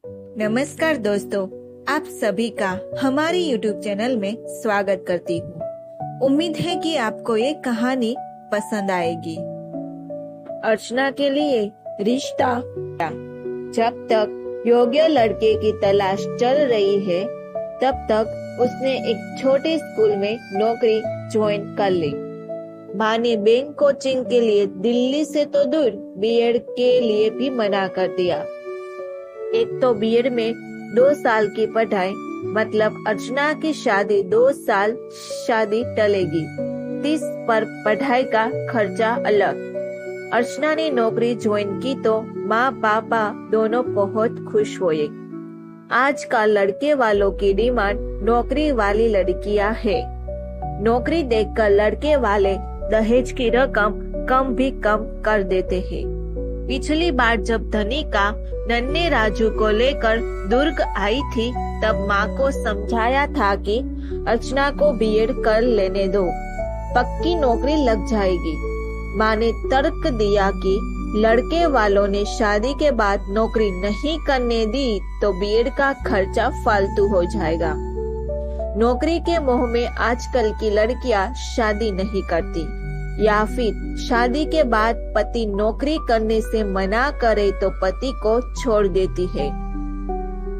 नमस्कार दोस्तों, आप सभी का हमारे YouTube चैनल में स्वागत करती हूँ। उम्मीद है कि आपको ये कहानी पसंद आएगी। अर्चना के लिए रिश्ता। जब तक योग्य लड़के की तलाश चल रही है, तब तक उसने एक छोटे स्कूल में नौकरी ज्वाइन कर ली। माँ ने बैंक कोचिंग के लिए दिल्ली से तो दूर बीएड के लिए भी मना कर दिया। एक तो बीएड में 2 साल की पढ़ाई, मतलब अर्चना की शादी 2 साल शादी टलेगी। 30 पर पढ़ाई का खर्चा अलग। अर्चना ने नौकरी ज्वाइन की तो माँ पापा दोनों बहुत खुश हुए। आज का लड़के वालों की डिमांड नौकरी वाली लड़कियां है। नौकरी देखकर लड़के वाले दहेज की रकम कम भी कम कर देते हैं। पिछली बार जब धनिका नन्हे राजू को लेकर दुर्ग आई थी, तब माँ को समझाया था कि अर्चना को बीएड कर लेने दो, पक्की नौकरी लग जाएगी। माँ ने तर्क दिया कि लड़के वालों ने शादी के बाद नौकरी नहीं करने दी तो बीएड का खर्चा फालतू हो जाएगा। नौकरी के मोह में आजकल की लड़कियां शादी नहीं करती, या फिर शादी के बाद पति नौकरी करने से मना करे तो पति को छोड़ देती है।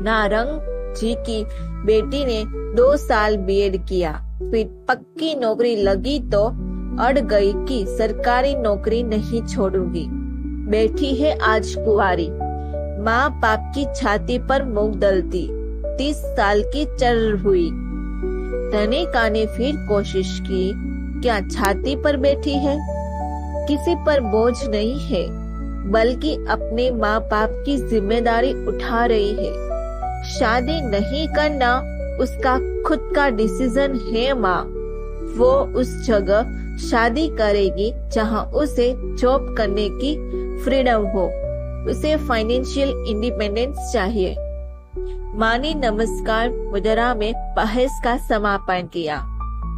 नारंग जी की बेटी ने 2 साल बीएड किया, फिर पक्की नौकरी लगी तो अड़ गई कि सरकारी नौकरी नहीं छोड़ूंगी। बैठी है आज कुंवारी, माँ बाप की छाती पर मुंह दलती। 30 साल की चल हुई। धनिका ने फिर कोशिश की, क्या छाती पर बैठी है? किसी पर बोझ नहीं है, बल्कि अपने माँ बाप की जिम्मेदारी उठा रही है। शादी नहीं करना उसका खुद का डिसीजन है। माँ वो उस जगह शादी करेगी जहाँ उसे जॉब करने की फ्रीडम हो, उसे फाइनेंशियल इंडिपेंडेंस चाहिए। माँ ने नमस्कार मुद्रा में बहस का समापन किया।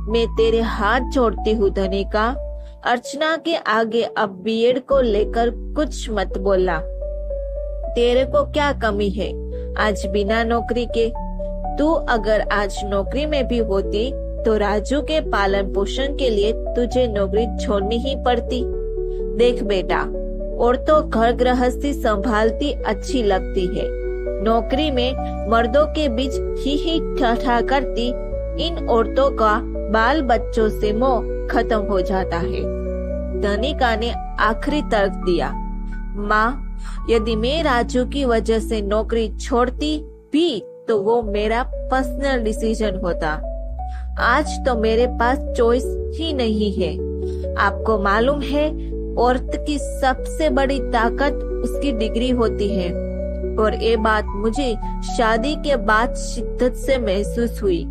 मैं तेरे हाथ जोड़ती हूँ धनिका, अर्चना के आगे अब बीएड को लेकर कुछ मत बोलना। तेरे को क्या कमी है आज बिना नौकरी के? तू अगर आज नौकरी में भी होती तो राजू के पालन पोषण के लिए तुझे नौकरी छोड़नी ही पड़ती। देख बेटा, औरतों घर गृहस्थी संभालती अच्छी लगती है, नौकरी में मर्दों के बीच ही ठठा करती इन औरतों का बाल बच्चों से मोह खत्म हो जाता है। धनिका ने आखिरी तर्क दिया। माँ, यदि मैं राजू की वजह से नौकरी छोड़ती भी तो वो मेरा पर्सनल डिसीजन होता। आज तो मेरे पास चॉइस ही नहीं है। आपको मालूम है, औरत की सबसे बड़ी ताकत उसकी डिग्री होती है, और ये बात मुझे शादी के बाद शिद्दत से महसूस हुई।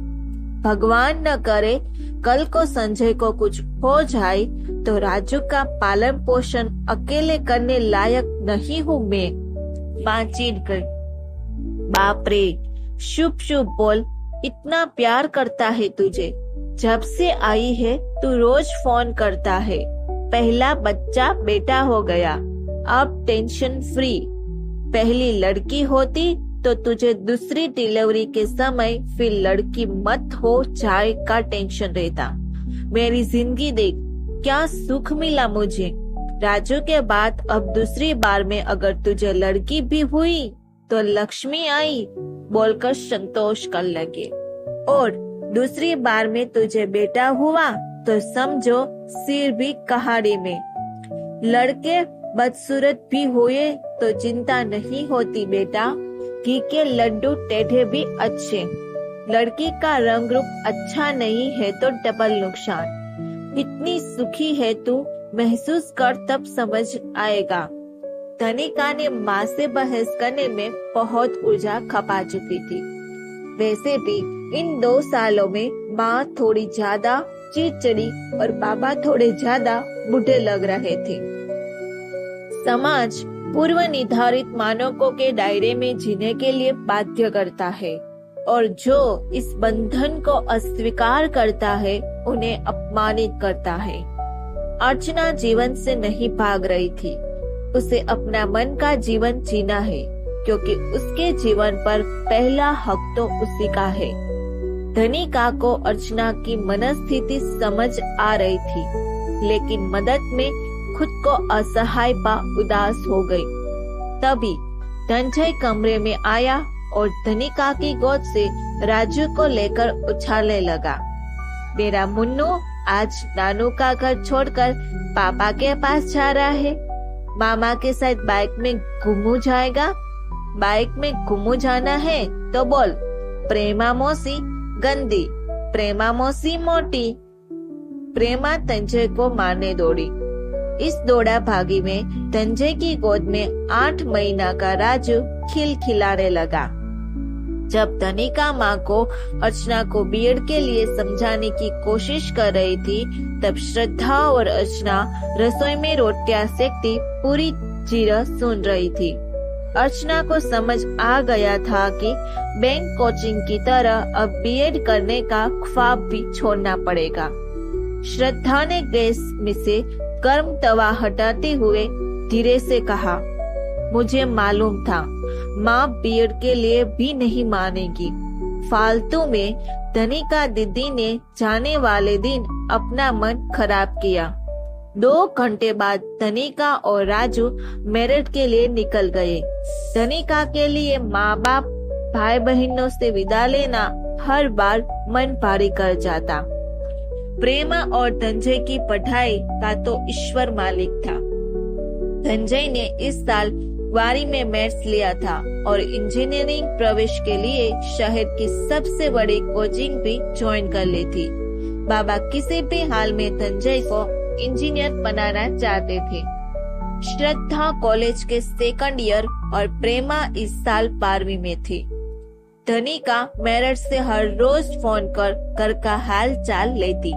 भगवान न करे कल को संजय को कुछ हो जाए तो राजू का पालन पोषण अकेले करने लायक नहीं हूँ मैं। माँ चिढ़ गई। बाप रे, शुभ शुभ बोल, इतना प्यार करता है तुझे। जब से आई है तू रोज फोन करता है। पहला बच्चा बेटा हो गया, अब टेंशन फ्री। पहली लड़की होती तो तुझे दूसरी डिलीवरी के समय फिर लड़की मत हो जाए का टेंशन रहता। मेरी जिंदगी देख, क्या सुख मिला मुझे। राजू के बाद अब दूसरी बार में अगर तुझे लड़की भी हुई तो लक्ष्मी आई बोलकर संतोष कर लगे, और दूसरी बार में तुझे बेटा हुआ तो समझो सिर भी कहाड़ी में। लड़के बदसूरत भी हुए तो चिंता नहीं होती बेटा, घी के लड्डू टेढ़े भी अच्छे। लड़की का रंग रूप अच्छा नहीं है तो डबल नुकसान। इतनी सुखी है तू, महसूस कर तब समझ आएगा। धनिका ने माँ से बहस करने में बहुत ऊर्जा खपा चुकी थी। वैसे भी इन 2 सालों में माँ थोड़ी ज्यादा चिड़चिड़ी और बाबा थोड़े ज्यादा बूढ़े लग रहे थे। समाज पूर्व निर्धारित मानकों के दायरे में जीने के लिए बाध्य करता है, और जो इस बंधन को अस्वीकार करता है उन्हें अपमानित करता है। अर्चना जीवन से नहीं भाग रही थी, उसे अपना मन का जीवन जीना है। क्योंकि उसके जीवन पर पहला हक तो उसी का है। धनिका को अर्चना की मनस्थिति समझ आ रही थी, लेकिन मदद में खुद को असहाय पा उदास हो गई। तभी धनंजय कमरे में आया और धनिका की गोद से राजू को लेकर उछालने लगा। मेरा मुन्नू आज नानू का घर छोड़कर पापा के पास जा रहा है। मामा के साथ बाइक में घूमू जाएगा। बाइक में घूमू जाना है तो बोल, प्रेमा मौसी गंदी, प्रेमा मौसी मोटी। प्रेमा तंजय को मारने दौड़ी। इस दौड़ा भागी में तंजय की गोद में 8 महीना का राजू खिलखिलाने लगा। जब धनिका माँ को अर्चना को बीएड के लिए समझाने की कोशिश कर रही थी, तब श्रद्धा और अर्चना रसोई में रोटियां सेकती पूरी चीज़ सुन रही थी। अर्चना को समझ आ गया था कि बैंक कोचिंग की तरह अब बीएड करने का ख्वाब भी छोड़ना पड़ेगा। श्रद्धा ने गैस में से गर्म तवा हटाते हुए धीरे से कहा, मुझे मालूम था माँ बीएड के लिए भी नहीं मानेगी। फालतू में धनिका दीदी ने जाने वाले दिन अपना मन खराब किया। 2 घंटे बाद धनिका और राजू मेरठ के लिए निकल गए। धनिका के लिए माँ बाप भाई बहनों से विदा लेना हर बार मन भारी कर जाता। प्रेमा और धनंजय की पढ़ाई का तो ईश्वर मालिक था। धनंजय ने इस साल वारी में मैथ्स लिया था और इंजीनियरिंग प्रवेश के लिए शहर की सबसे बड़ी कोचिंग भी ज्वाइन कर ली थी। बाबा किसी भी हाल में धनंजय को इंजीनियर बनाना चाहते थे। श्रद्धा कॉलेज के 2nd ईयर और प्रेमा इस साल 12वीं में थी। धनिका मेरठ से हर रोज फोन कर घर का हाल चाल लेती।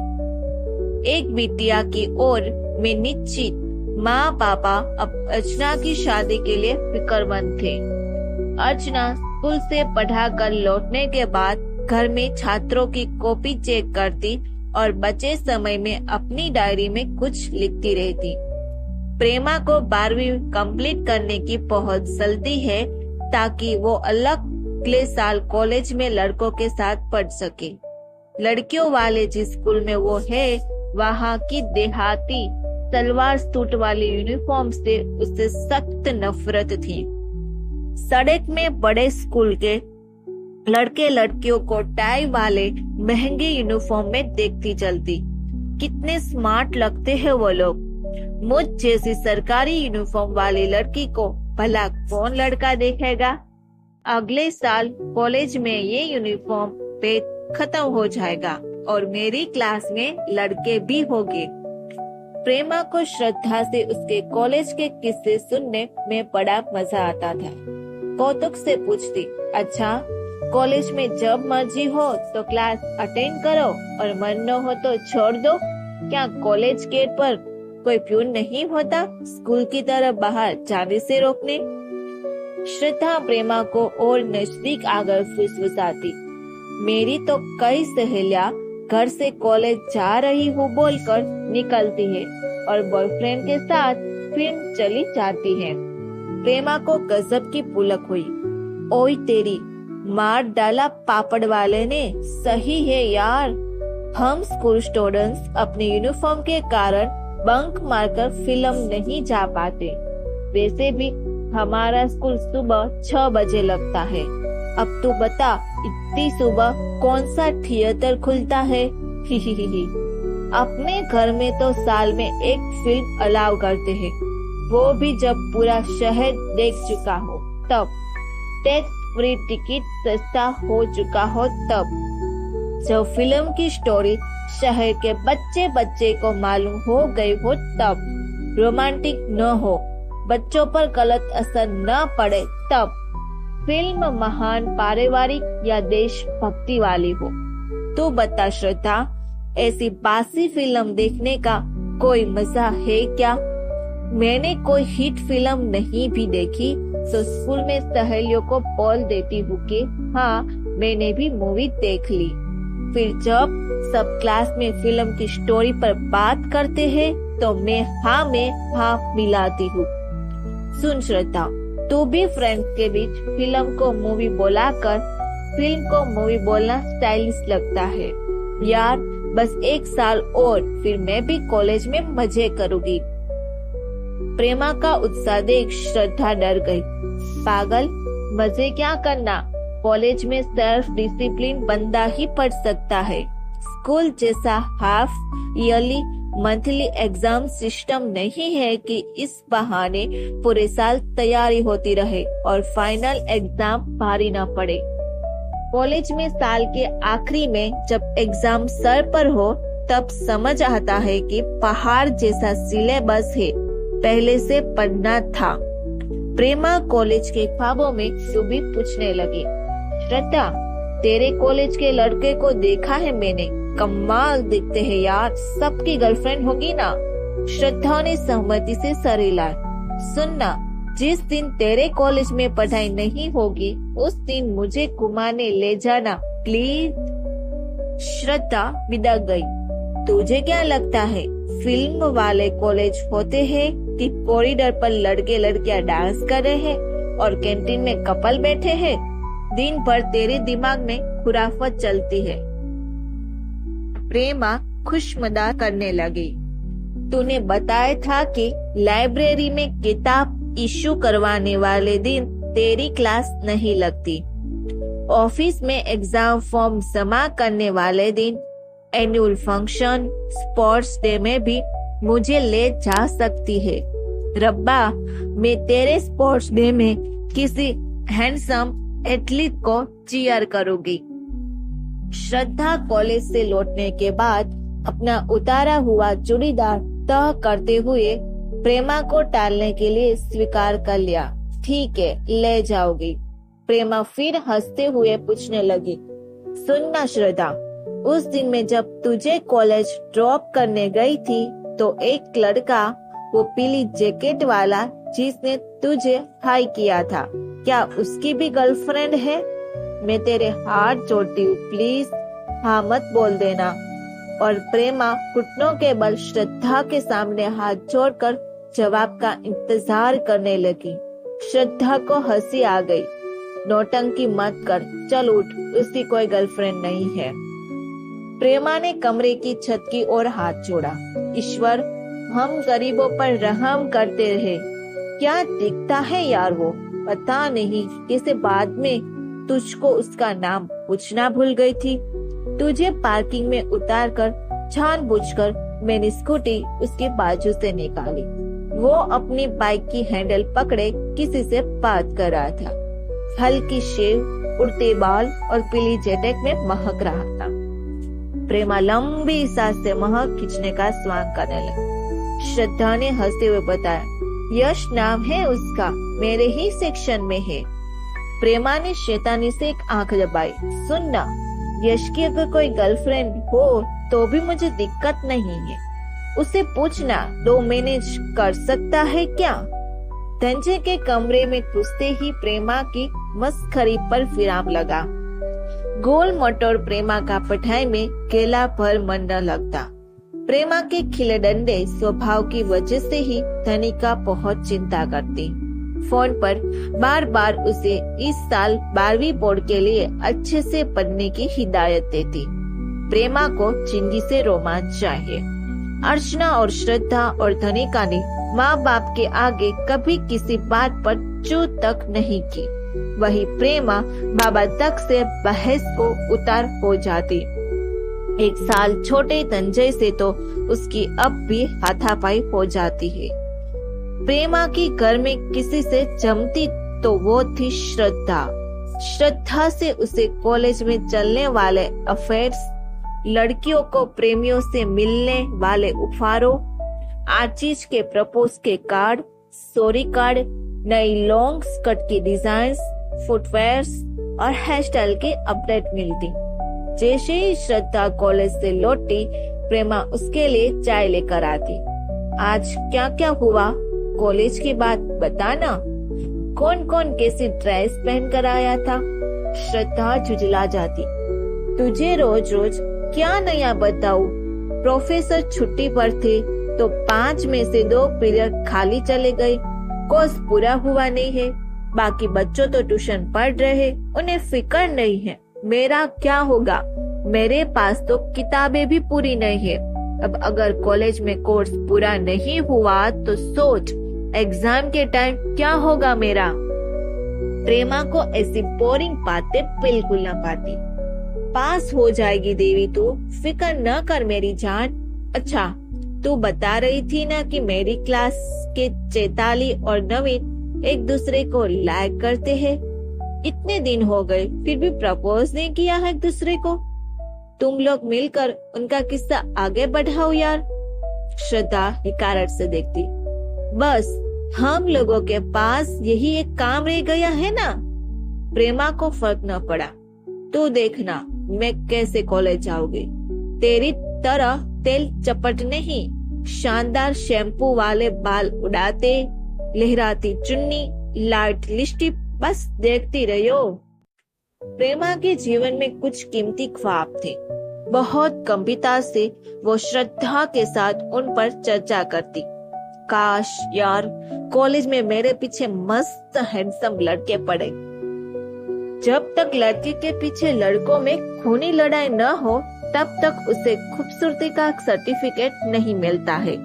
एक बिटिया की ओर में निश्चित माँ पापा अब अर्चना की शादी के लिए फिक्रमंद थे। अर्चना स्कूल से पढ़ा कर लौटने के बाद घर में छात्रों की कॉपी चेक करती और बचे समय में अपनी डायरी में कुछ लिखती रहती। प्रेमा को 12वीं कंप्लीट करने की बहुत जल्दी है ताकि वो अगले साल कॉलेज में लड़कों के साथ पढ़ सके। लड़कियों वाले जिस स्कूल में वो है वहाँ की देहाती सलवार सूट वाली यूनिफॉर्म से उसे सख्त नफरत थी। सड़क में बड़े स्कूल के लड़के लड़कियों को टाई वाले महंगे यूनिफॉर्म में देखती चलती। कितने स्मार्ट लगते हैं वो लोग। मुझ जैसी सरकारी यूनिफॉर्म वाली लड़की को भला कौन लड़का देखेगा। अगले साल कॉलेज में ये यूनिफॉर्म पे खत्म हो जाएगा और मेरी क्लास में लड़के भी होंगे। प्रेमा को श्रद्धा से उसके कॉलेज के किस्से सुनने में बड़ा मजा आता था। कौतुक से पूछती, अच्छा कॉलेज में जब मर्जी हो तो क्लास अटेंड करो और मन न हो तो छोड़ दो। क्या कॉलेज गेट पर कोई प्यून नहीं होता स्कूल की तरह बाहर जाने से रोकने? श्रद्धा प्रेमा को और नजदीक आकर फुसफुसाती, मेरी तो कई सहेलियां घर से कॉलेज जा रही हूँ बोलकर निकलती है और बॉयफ्रेंड के साथ फिल्म चली जाती है। प्रेमा को गजब की पुलक हुई। ओए तेरी, मार डाला पापड़ वाले ने। सही है यार, हम स्कूल स्टूडेंट्स अपने यूनिफॉर्म के कारण बंक मारकर फिल्म नहीं जा पाते। वैसे भी हमारा स्कूल सुबह 6 बजे लगता है। अब तू बता, इतनी सुबह कौन सा थिएटर खुलता है? ही। अपने घर में तो साल में एक फिल्म अलाउ करते हैं, वो भी जब पूरा शहर देख चुका हो तब। टैक्स फ्री टिकट सस्ता हो चुका हो तब। जब फिल्म की स्टोरी शहर के बच्चे बच्चे को मालूम हो गई हो तब। रोमांटिक न हो, बच्चों पर गलत असर न पड़े तब। फिल्म महान पारिवारिक या देशभक्ति वाली हो। तू बता श्रद्धा, ऐसी बासी फिल्म देखने का कोई मजा है क्या? मैंने कोई हिट फिल्म नहीं भी देखी तो स्कूल में सहेलियों को बोल देती हूँ कि हाँ मैंने भी मूवी देख ली। फिर जब सब क्लास में फिल्म की स्टोरी पर बात करते हैं तो मैं हाँ मिलाती हूँ। सुन श्रद्धा, तू भी फ्रेंड्स के बीच फिल्म को मूवी बोलाकर फिल्म को मूवी बोलना स्टाइलिश लगता है। यार बस 1 साल और फिर मैं भी कॉलेज में मजे करूंगी। प्रेमा का उत्साह देख श्रद्धा डर गई। पागल, मजे क्या करना, कॉलेज में सेल्फ डिसिप्लिन बंदा ही पढ़ सकता है। स्कूल जैसा half yearly monthly exam system नहीं है कि इस बहाने पूरे साल तैयारी होती रहे और फाइनल एग्जाम भारी न पड़े। कॉलेज में साल के आखिरी में जब एग्जाम सर पर हो तब समझ आता है कि पहाड़ जैसा सिलेबस है, पहले से पढ़ना था। प्रेमा कॉलेज के ख्वाबों में डूबी पूछने लगी। श्रद्धा, तेरे कॉलेज के लड़के को देखा है मैंने, कमाल दिखते हैं यार, सबकी गर्लफ्रेंड होगी ना? श्रद्धा ने सहमति से सर हिलाया। सुनना, जिस दिन तेरे कॉलेज में पढ़ाई नहीं होगी उस दिन मुझे घुमाने ले जाना प्लीज। श्रद्धा विदा गई। तुझे क्या लगता है फिल्म वाले कॉलेज होते हैं कि कॉरिडोर पर लड़के लड़कियां डांस कर रहे हैं और कैंटीन में कपल बैठे हैं? दिन भर तेरे दिमाग में खुराफत चलती है। प्रेमा खुशमदा करने लगी। तूने बताया था कि लाइब्रेरी में किताब इशू करवाने वाले दिन तेरी क्लास नहीं लगती। ऑफिस में एग्जाम फॉर्म जमा करने वाले दिन, एनुअल फंक्शन, स्पोर्ट्स डे में भी मुझे ले जा सकती है। रब्बा, मैं तेरे स्पोर्ट्स डे में किसी हैंडसम एथलीट को चीयर करूंगी। श्रद्धा कॉलेज से लौटने के बाद अपना उतारा हुआ चूड़ीदार तह करते हुए प्रेमा को टालने के लिए स्वीकार कर लिया। ठीक है, ले जाओगी। प्रेमा फिर हंसते हुए पूछने लगी। सुनना श्रद्धा, उस दिन में जब तुझे कॉलेज ड्रॉप करने गई थी तो एक लड़का, वो पीली जैकेट वाला जिसने तुझे हाई किया था, क्या उसकी भी गर्लफ्रेंड है? मैं तेरे हाथ जोड़ती हूँ, प्लीज हाँ मत बोल देना। और प्रेमा घुटनों के बल श्रद्धा के सामने हाथ जोड़कर जवाब का इंतजार करने लगी। श्रद्धा को हंसी आ गई। नौटंकी मत कर, चल उठ, उसकी कोई गर्लफ्रेंड नहीं है। प्रेमा ने कमरे की छत की ओर हाथ जोड़ा। ईश्वर, हम गरीबों पर रहम करते रहे। क्या दिखता है यार वो, पता नहीं कैसे बाद में तुझको उसका नाम पूछना भूल गई थी। तुझे पार्किंग में उतारकर जानबूझकर मैंने स्कूटी उसके बाजू से निकाली। वो अपनी बाइक की हैंडल पकड़े किसी से बात कर रहा था। हल्की शेव, उड़ते बाल और पीली जैकेट में महक रहा था। प्रेमा लंबी सांस से महक खींचने का स्वांग करने लगी। श्रद्धा ने हंसते हुए बताया, यश नाम है उसका, मेरे ही सेक्शन में है। प्रेमा ने शैतानी से एक आंख दबाई। सुनना, यश की अगर कोई गर्लफ्रेंड हो तो भी मुझे दिक्कत नहीं है, उसे पूछना, 2 मैनेज कर सकता है क्या? धनंजय के कमरे में घुसते ही प्रेमा की मस्खरी पर विराम लगा। गोल मटोर प्रेमा का पढ़ाई में केला भर मन न लगता। प्रेमा के खिले डंडे स्वभाव की वजह से ही धनी का बहुत चिंता करती। फोन पर बार बार उसे इस साल 12वीं बोर्ड के लिए अच्छे से पढ़ने की हिदायत देती। प्रेमा को जिंदगी से रोमांच चाहिए। अर्चना और श्रद्धा और धनिका ने माँ बाप के आगे कभी किसी बात पर चू तक नहीं की। वही प्रेमा बाबा तक से बहस को उतार हो जाती। 1 साल छोटे धनंजय से तो उसकी अब भी हाथापाई हो जाती है। प्रेमा की घर में किसी से जमती तो वो थी श्रद्धा। श्रद्धा से उसे कॉलेज में चलने वाले अफेयर्स, लड़कियों को प्रेमियों से मिलने वाले उपहारों, आर्चिज के प्रपोज के कार्ड, सॉरी कार्ड, नई लॉन्ग स्कर्ट की डिजाइन्स, फुटवेयर्स और हेयर स्टाइल की अपडेट मिलती। जैसे ही श्रद्धा कॉलेज से लौटी, प्रेमा उसके लिए चाय लेकर आती। आज क्या क्या हुआ कॉलेज की बात बताना, कौन कौन कैसी ड्रेस पहन कर आया था? श्रद्धा झुझला जाती। तुझे रोज रोज क्या नया बताऊं? प्रोफेसर छुट्टी पर थे तो 5 में से 2 पीरियड खाली चले गए, कोर्स पूरा हुआ नहीं है। बाकी बच्चों तो ट्यूशन पढ़ रहे, उन्हें फिक्र नहीं है। मेरा क्या होगा? मेरे पास तो किताबें भी पूरी नहीं है। अब अगर कॉलेज में कोर्स पूरा नहीं हुआ तो सोच एग्जाम के टाइम क्या होगा मेरा। प्रेमा को ऐसी बोरिंग बातें बिल्कुल न पाती। पास हो जाएगी देवी, तू फिक्र न कर मेरी जान। अच्छा, तू बता रही थी ना कि मेरी क्लास के चैताली और नवीन एक दूसरे को लाइक करते हैं। इतने दिन हो गए फिर भी प्रपोज नहीं किया है एक दूसरे को। तुम लोग मिलकर उनका किस्सा आगे बढ़ाओ यार। श्रद्धा हिकारत से देखती। बस हम लोगों के पास यही एक काम रह गया है ना। प्रेमा को फर्क न पड़ा। तू देखना मैं कैसे कॉलेज जाऊंगी। तेरी तरह तेल चपट नहीं, शानदार शैम्पू वाले बाल उड़ाते, लहराती चुन्नी, लाइट लिपस्टिक, बस देखती रहियो। प्रेमा के जीवन में कुछ कीमती ख्वाब थे। बहुत गंभीरता से वो श्रद्धा के साथ उन पर चर्चा करती। काश यार कॉलेज में मेरे पीछे मस्त हैंडसम लड़के पड़े। जब तक लड़के के पीछे लड़कों में खूनी लड़ाई न हो तब तक उसे खूबसूरती का सर्टिफिकेट नहीं मिलता है।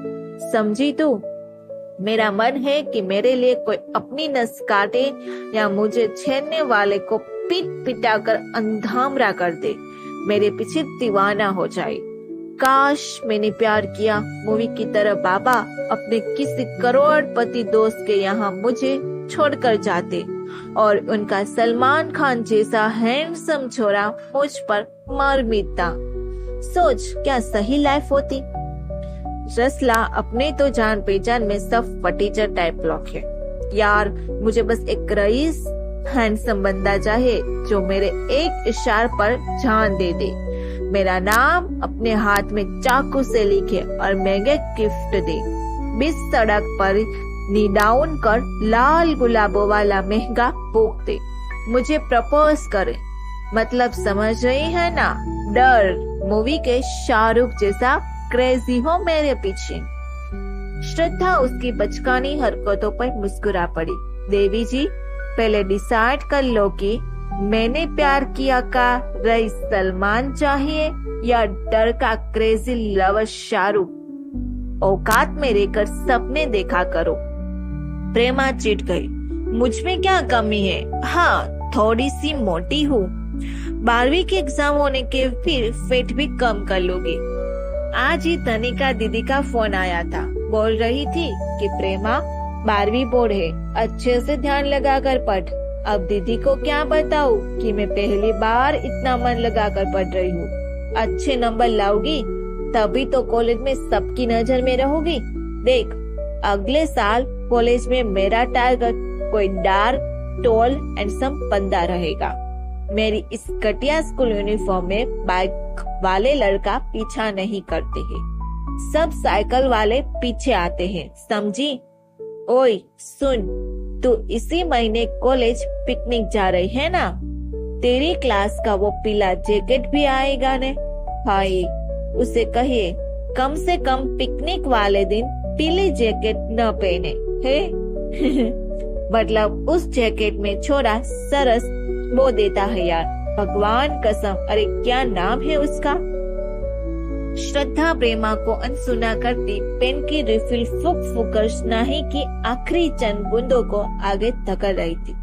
समझी तू? मेरा मन है कि मेरे लिए कोई अपनी नस काटे या मुझे छेड़ने वाले को पीट पिटाकर अंधामरा कर दे, मेरे पीछे दीवाना हो जाए। काश मैंने प्यार किया मूवी की तरह बाबा अपने किसी करोड़पति दोस्त के यहाँ मुझे छोड़कर जाते और उनका सलमान खान जैसा हैंडसम छोरा मुझ पर मर मिटता। सोच क्या सही लाइफ होती। रसला अपने तो जान पहचान में सब फटीचर टाइप लोग है यार। मुझे बस एक रईस हैंडसम बंदा चाहिए जो मेरे एक इशारे पर जान दे दे, मेरा नाम अपने हाथ में चाकू से लिखे और महंगे गिफ्ट दे, बीच सड़क पर नी डाउन कर लाल गुलाबों वाला महंगा बुक दे, मुझे प्रपोज करे। मतलब समझ रही है ना? डर मूवी के शाहरुख जैसा क्रेजी हो मेरे पीछे। श्रद्धा उसकी बचकानी हरकतों पर मुस्कुरा पड़ी। देवी जी पहले डिसाइड कर लो कि मैंने प्यार किया का रईस सलमान चाहिए या डर का क्रेजी लवर शाहरुख। औकात में रहकर सपने देखा करो। प्रेमा चिढ़ गई। मुझ में क्या कमी है? हाँ थोड़ी सी मोटी हूँ। 12वीं के एग्जाम होने के फिर फेट भी कम कर लोगी। आज ही तनिका दीदी का फोन आया था। बोल रही थी कि प्रेमा 12वीं बोर्ड है, अच्छे से ध्यान लगा कर पढ़। अब दीदी को क्या बताऊं कि मैं पहली बार इतना मन लगाकर पढ़ रही हूँ। अच्छे नंबर लाऊंगी तभी तो कॉलेज में सबकी नजर में रहूंगी। देख अगले साल कॉलेज में मेरा टारगेट कोई डार्क टॉल हैंडसम बंदा रहेगा। मेरी इस घटिया स्कूल यूनिफॉर्म में बाइक वाले लड़का पीछा नहीं करते हैं, सब साइकिल वाले पीछे आते हैं, समझी? ओए सुन, तू इसी महीने कॉलेज पिकनिक जा रही है ना? तेरी क्लास का वो पीला जैकेट भी आएगा ने? भाई उसे कहिए कम से कम पिकनिक वाले दिन पीली जैकेट न पहने है। मतलब उस जैकेट में छोरा सरस वो देता है यार, भगवान कसम। अरे क्या नाम है उसका? श्रद्धा प्रेमा को अनसुना करती पेन की रिफिल फूक फूक कर स्नाही की आखिरी चंद बूंदों को आगे धकेल रही थी।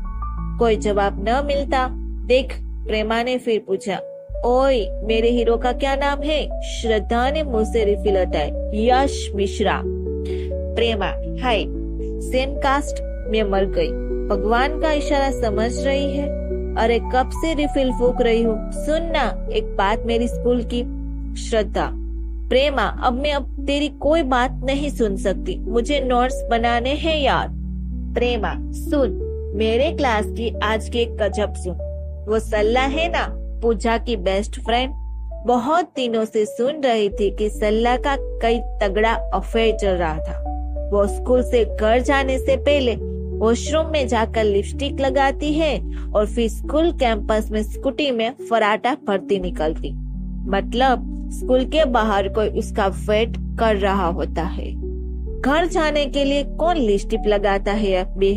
कोई जवाब न मिलता देख प्रेमा ने फिर पूछा, ओए मेरे हीरो का क्या नाम है? श्रद्धा ने मुंह से रिफिल हटाई। यश मिश्रा। प्रेमा हाय सेम कास्ट में मर गई। भगवान का इशारा समझ रही है? अरे कब से रिफिल फूक रही हूँ, सुन ना एक बात मेरी स्कूल की। श्रद्धा प्रेमा अब मैं तेरी कोई बात नहीं सुन सकती, मुझे नोट्स बनाने हैं यार। प्रेमा सुन मेरे क्लास की आज की एक गजब सुन। वो सल्ला है ना पूजा की बेस्ट फ्रेंड, बहुत दिनों से सुन रही थी कि सल्ला का कई तगड़ा अफेयर चल रहा था। वो स्कूल से घर जाने से पहले वॉशरूम में जाकर लिपस्टिक लगाती है और फिर स्कूल कैंपस में स्कूटी में फराटा भरती निकलती। मतलब स्कूल के बाहर कोई उसका वेट कर रहा होता है। घर जाने के लिए कौन लिपस्टिक लगाता है अभी?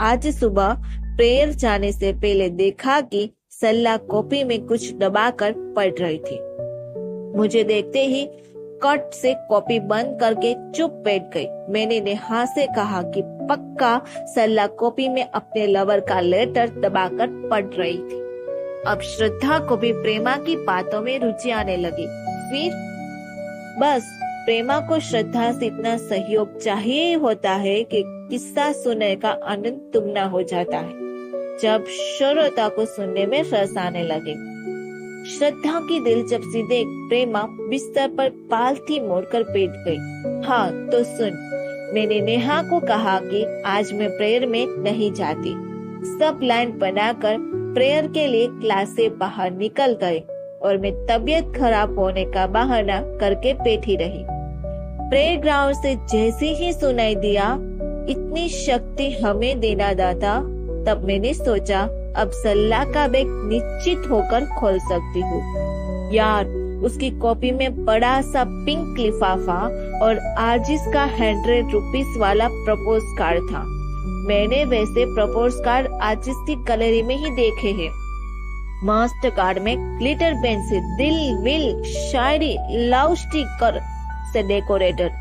आज सुबह प्रेयर जाने से पहले देखा कि सल्ला कॉपी में कुछ दबाकर पढ़ रही थी। मुझे देखते ही कट से कॉपी बंद करके चुप बैठ गई। मैंने नेहा से कहा कि पक्का सल्ला कॉपी में अपने लवर का लेटर दबाकर पढ़ रही थी। अब श्रद्धा को भी प्रेमा की बातों में रुचि आने लगी। फिर बस प्रेमा को श्रद्धा से इतना सहयोग चाहिए होता है कि किस्सा सुनने का आनंद दुगना हो जाता है जब श्रोता को सुनने में रस आने लगे। श्रद्धा की दिलचस्पी देख प्रेमा बिस्तर पर पालथी मोड़कर बैठ गई। हाँ तो सुन, मैंने नेहा को कहा कि आज मैं प्रेयर में नहीं जाती। सब लाइन बनाकर प्रेयर के लिए क्लास से बाहर निकल गए और मैं तबीयत खराब होने का बहाना करके बैठी रही। प्रेयर ग्राउंड से जैसे ही सुनाई दिया, इतनी शक्ति हमें देना दाता, तब मैंने सोचा अब सल्ला का बैग निश्चित होकर खोल सकती हूँ। यार, उसकी कॉपी में बड़ा सा पिंक लिफाफा और आर्जिस का 100 रुपीस वाला प्रपोज कार्ड था। मैंने वैसे प्रपोज कार्ड आर्जिस की गैलरी में ही देखे हैं। मास्टर कार्ड में ग्लिटर पेन से दिल विल शायरी लव स्टिकर से डेकोरेटेड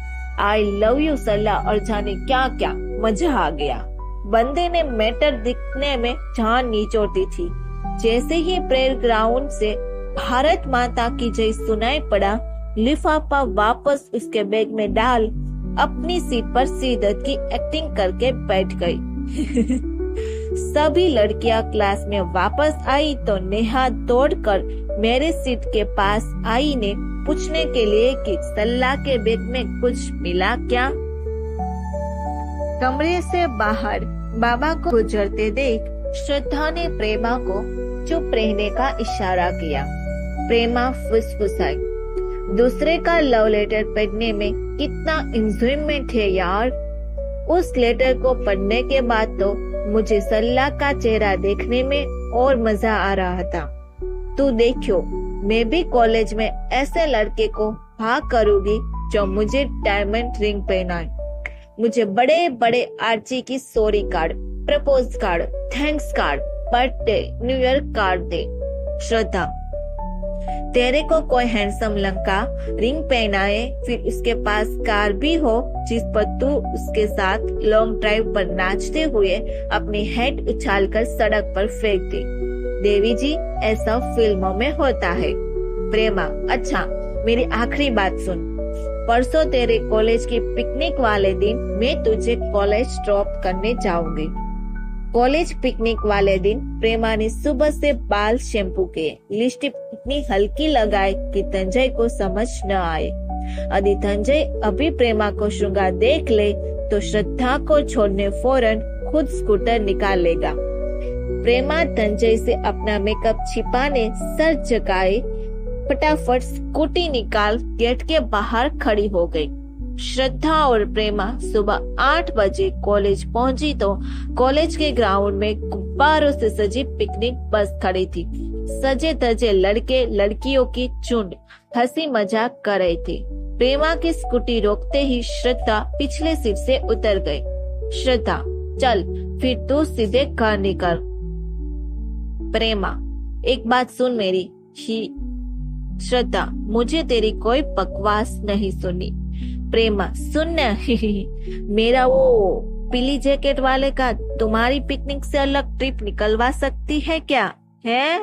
आई लव यू सल्ला और जाने क्या क्या, मजा आ गया। बंदे ने मैटर दिखने में जान निचोड़ती थी। जैसे ही प्रेयर ग्राउंड से भारत माता की जय सुनाई पड़ा, लिफाफा वापस उसके बैग में डाल अपनी सीट पर सीधत की एक्टिंग करके बैठ गई। सभी लड़कियां क्लास में वापस आई तो नेहा दौड़कर मेरे सीट के पास आई ने पूछने के लिए कि सल्ला के बैग में कुछ मिला क्या। कमरे से बाहर बाबा को गुजरते देख श्रद्धा ने प्रेमा को चुप रहने का इशारा किया। प्रेमा फुसफुसाई, दूसरे का लव लेटर पढ़ने में कितना एंजॉयमेंट है यार। उस लेटर को पढ़ने के बाद तो मुझे सल्ला का चेहरा देखने में और मजा आ रहा था। तू देखियो, मैं भी कॉलेज में ऐसे लड़के को भाग करूंगी जो मुझे डायमंड रिंग पहनाए, मुझे बड़े बड़े आर्ची की sorry card, propose card, thanks card, birthday, new year card दे। श्रद्धा, तेरे को कोई हैंडसम लड़का रिंग पहनाए, फिर उसके पास कार भी हो जिस पर तू उसके साथ लॉन्ग ड्राइव पर नाचते हुए अपनी हेड उछालकर सड़क पर फेंक दे। देवी जी, ऐसा फिल्मों में होता है। प्रेमा, अच्छा मेरी आखिरी बात सुन। परसों तेरे कॉलेज की पिकनिक वाले दिन मैं तुझे कॉलेज ड्रॉप करने जाऊंगी। कॉलेज पिकनिक वाले दिन प्रेमा ने सुबह से बाल शैम्पू किए, लिपस्टिक इतनी हल्की लगाई कि तंजय को समझ न आए। यदि तंजय अभी प्रेमा को श्रृंगार देख ले तो श्रद्धा को छोड़ने फौरन खुद स्कूटर निकाल लेगा। प्रेमा तंजय से अपना मेकअप छिपाने सर झुकाए फटाफट स्कूटी निकाल गेट के बाहर खड़ी हो गई। श्रद्धा और प्रेमा सुबह 8 बजे कॉलेज पहुंची तो कॉलेज के ग्राउंड में गुब्बारों से सजी पिकनिक बस खड़ी थी। सजे धजे लड़के लड़कियों की झुंड हंसी मजाक कर रहे थे। प्रेमा की स्कूटी रोकते ही श्रद्धा पिछले सीट से उतर गई। श्रद्धा, चल फिर तू सीधे घर निकल। प्रेमा, एक बात सुन मेरी। श्रद्धा, मुझे तेरी कोई बकवास नहीं सुनी। प्रेमा, सुन मेरा वो पीली जैकेट वाले का तुम्हारी पिकनिक से अलग ट्रिप निकलवा सकती है क्या? है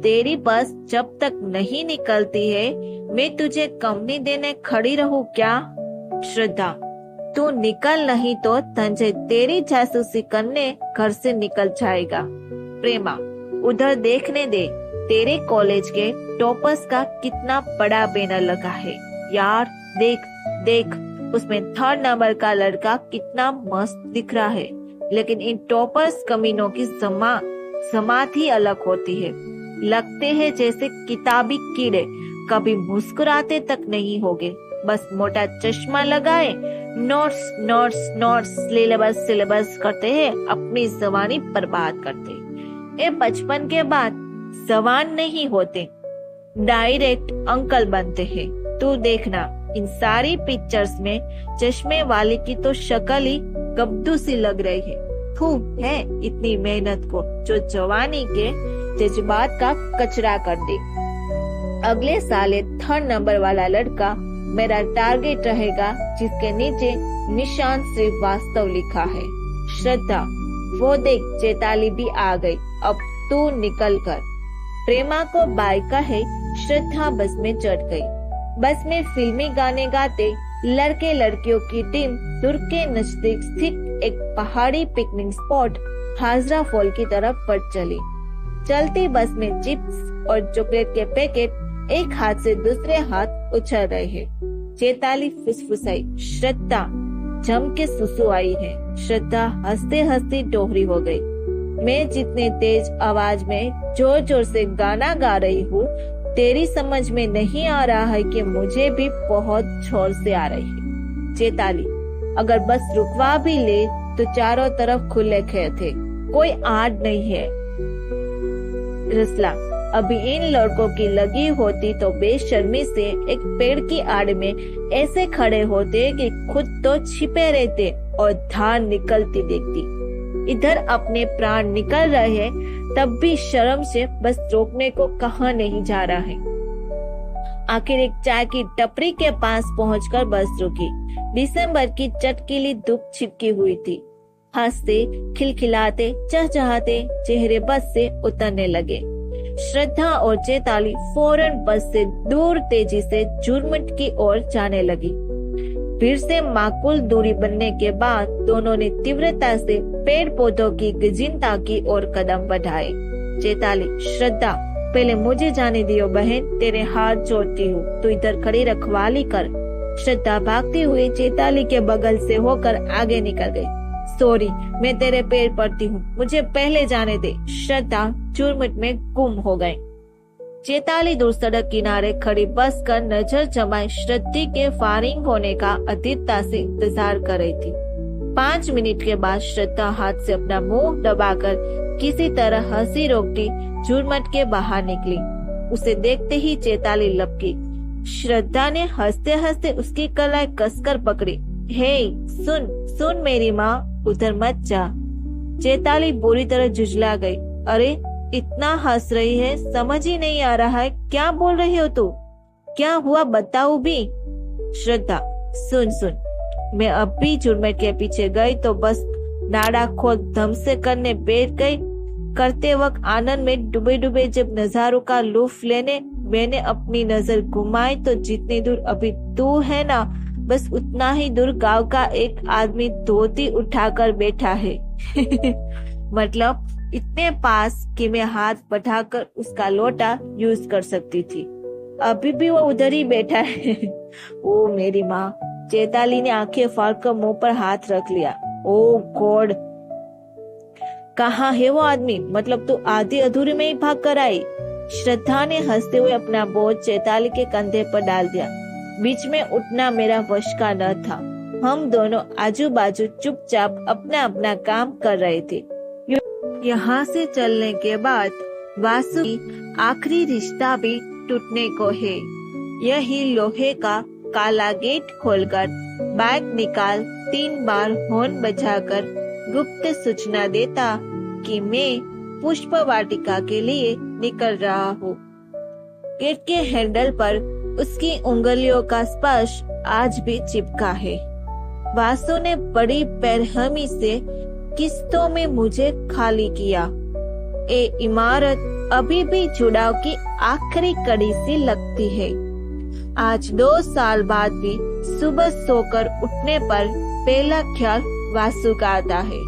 तेरी बस जब तक नहीं निकलती है मैं तुझे कंपनी देने खड़ी रहूं क्या? श्रद्धा, तू निकल नहीं तो तंजय तेरी जासूसी करने घर से निकल जाएगा। प्रेमा, उधर देखने दे, तेरे कॉलेज के टॉपर्स का कितना बड़ा बैनर लगा है यार। देख देख, उसमें 3rd नंबर का लड़का कितना मस्त दिख रहा है। लेकिन इन टॉपर्स कमीनों की जमात ही अलग होती है। लगते हैं जैसे किताबी कीड़े, कभी मुस्कुराते तक नहीं होगे। बस मोटा चश्मा लगाए नोट्स नोट्स नोट्स सिलेबस करते हैं, अपनी जवानी बर्बाद करते हैं। ये बचपन के बाद जवान नहीं होते, डायरेक्ट अंकल बनते हैं। तू देखना, इन सारी पिक्चर्स में चश्मे वाले की तो शक्ल ही गब्दू सी लग रही है। थू है इतनी मेहनत को जो जवानी के जज्बात का कचरा कर दी। अगले साल 3rd नंबर वाला लड़का मेरा टारगेट रहेगा, जिसके नीचे निशान सिर्फ वास्तव लिखा है। श्रद्धा, वो देख चैताली भी आ गई, अब तू निकल कर। प्रेमा को बाय कहे श्रद्धा बस में चढ़ गई। बस में फिल्मी गाने गाते लड़के लड़कियों की टीम दुर्ग के नजदीक स्थित एक पहाड़ी पिकनिक स्पॉट हाजरा फॉल की तरफ बढ़ चली। चलती बस में चिप्स और चॉकलेट के पैकेट एक हाथ से दूसरे हाथ उछल रहे हैं। चैताली फुसफुसाई, श्रद्धा। जम के सुसु आई है। श्रद्धा हंसते हंसते डोहरी हो गई। मैं जितने तेज आवाज में जोर जोर से गाना गा रही हूँ, तेरी समझ में नहीं आ रहा है कि मुझे भी बहुत जोर से आ रही है। चैताली, अगर बस रुकवा भी ले तो चारों तरफ खुले खेत थे, कोई आड़ नहीं है। रसला, अभी इन लड़कों की लगी होती तो बेशर्मी से एक पेड़ की आड़ में ऐसे खड़े होते कि खुद तो छिपे रहते और धार निकलती देखती। इधर अपने प्राण निकल रहे हैं, तब भी शर्म से बस रोकने को कहा नहीं जा रहा है। आखिर एक चाय की टपरी के पास पहुंचकर बस रुकी। दिसंबर की चटकीली धूप छिपकी हुई थी। हंसते खिलखिलाते चहचहाते चेहरे बस से उतरने लगे। श्रद्धा और चैताली फौरन बस से दूर तेजी से झुरमुट की ओर जाने लगी। फिर से माकूल दूरी बनने के बाद दोनों ने तीव्रता से पेड़ पौधों की गजिनता की ओर कदम बढ़ाए। चैताली, श्रद्धा, पहले मुझे जाने दियो बहन, तेरे हाथ जोड़ती हूँ, तू इधर खड़ी रखवाली कर। श्रद्धा भागती हुई चैताली के बगल से होकर आगे निकल गई। सॉरी, मैं तेरे पैर पड़ती हूँ, मुझे पहले जाने दे। श्रद्धा झुरमुट में गुम हो गए। चैताली दूर सड़क किनारे खड़ी बस कर नजर जमाए श्रद्धा के फायरिंग होने का अधीरता से इंतजार कर रही थी। 5 मिनट के बाद श्रद्धा हाथ से अपना मुंह दबाकर किसी तरह हंसी रोकती झुरमुट के बाहर निकली। उसे देखते ही चैताली लपकी। श्रद्धा ने हंसते हंसते उसकी कलाई कसकर पकड़ी। हे सुन सुन मेरी माँ, उधर मत जा। चैताली बुरी तरह झुंझला गई। अरे इतना हंस रही है, समझ ही नहीं आ रहा है, क्या बोल रही हो तू? क्या हुआ बताओ भी। श्रद्धा, सुन सुन, मैं अब भी झुरमुट के पीछे गई तो बस नाड़ा खोद धम से करने बैठ गई। करते वक्त आनंद में डूबे डूबे जब नजारों का लुत्फ लेने मैंने अपनी नजर घुमाई तो जितनी दूर अभी तू है ना, बस उतना ही दूर गांव का एक आदमी धोती उठाकर बैठा है। मतलब इतने पास कि मैं हाथ बढ़ाकर उसका लोटा यूज कर सकती थी। अभी भी वो उधर ही बैठा है। ओ मेरी माँ। चैताली ने आंखें फाड़कर मुंह पर हाथ रख लिया। ओ गॉड, कहाँ है वो आदमी? मतलब तू आधी अधूरी में ही भाग कर आई। श्रद्धा ने हंसते हुए अपना बोझ चैताली के कंधे पर डाल दिया। बीच में उठना मेरा वश का न था। हम दोनों आजू बाजू चुपचाप अपना अपना काम कर रहे थे। यहाँ से चलने के बाद वासु की आखिरी रिश्ता भी टूटने को है। यही लोहे का काला गेट खोलकर बाइक निकाल 3 बार हॉर्न बजाकर गुप्त सूचना देता कि मैं पुष्प वाटिका के लिए निकल रहा हूँ। गेट के हैंडल पर उसकी उंगलियों का स्पर्श आज भी चिपका है। वासु ने बड़ी बेरहमी से किस्तों में मुझे खाली किया। ये इमारत अभी भी जुड़ाव की आखिरी कड़ी सी लगती है। आज 2 साल बाद भी सुबह सोकर उठने पर पहला ख्याल वासु का आता है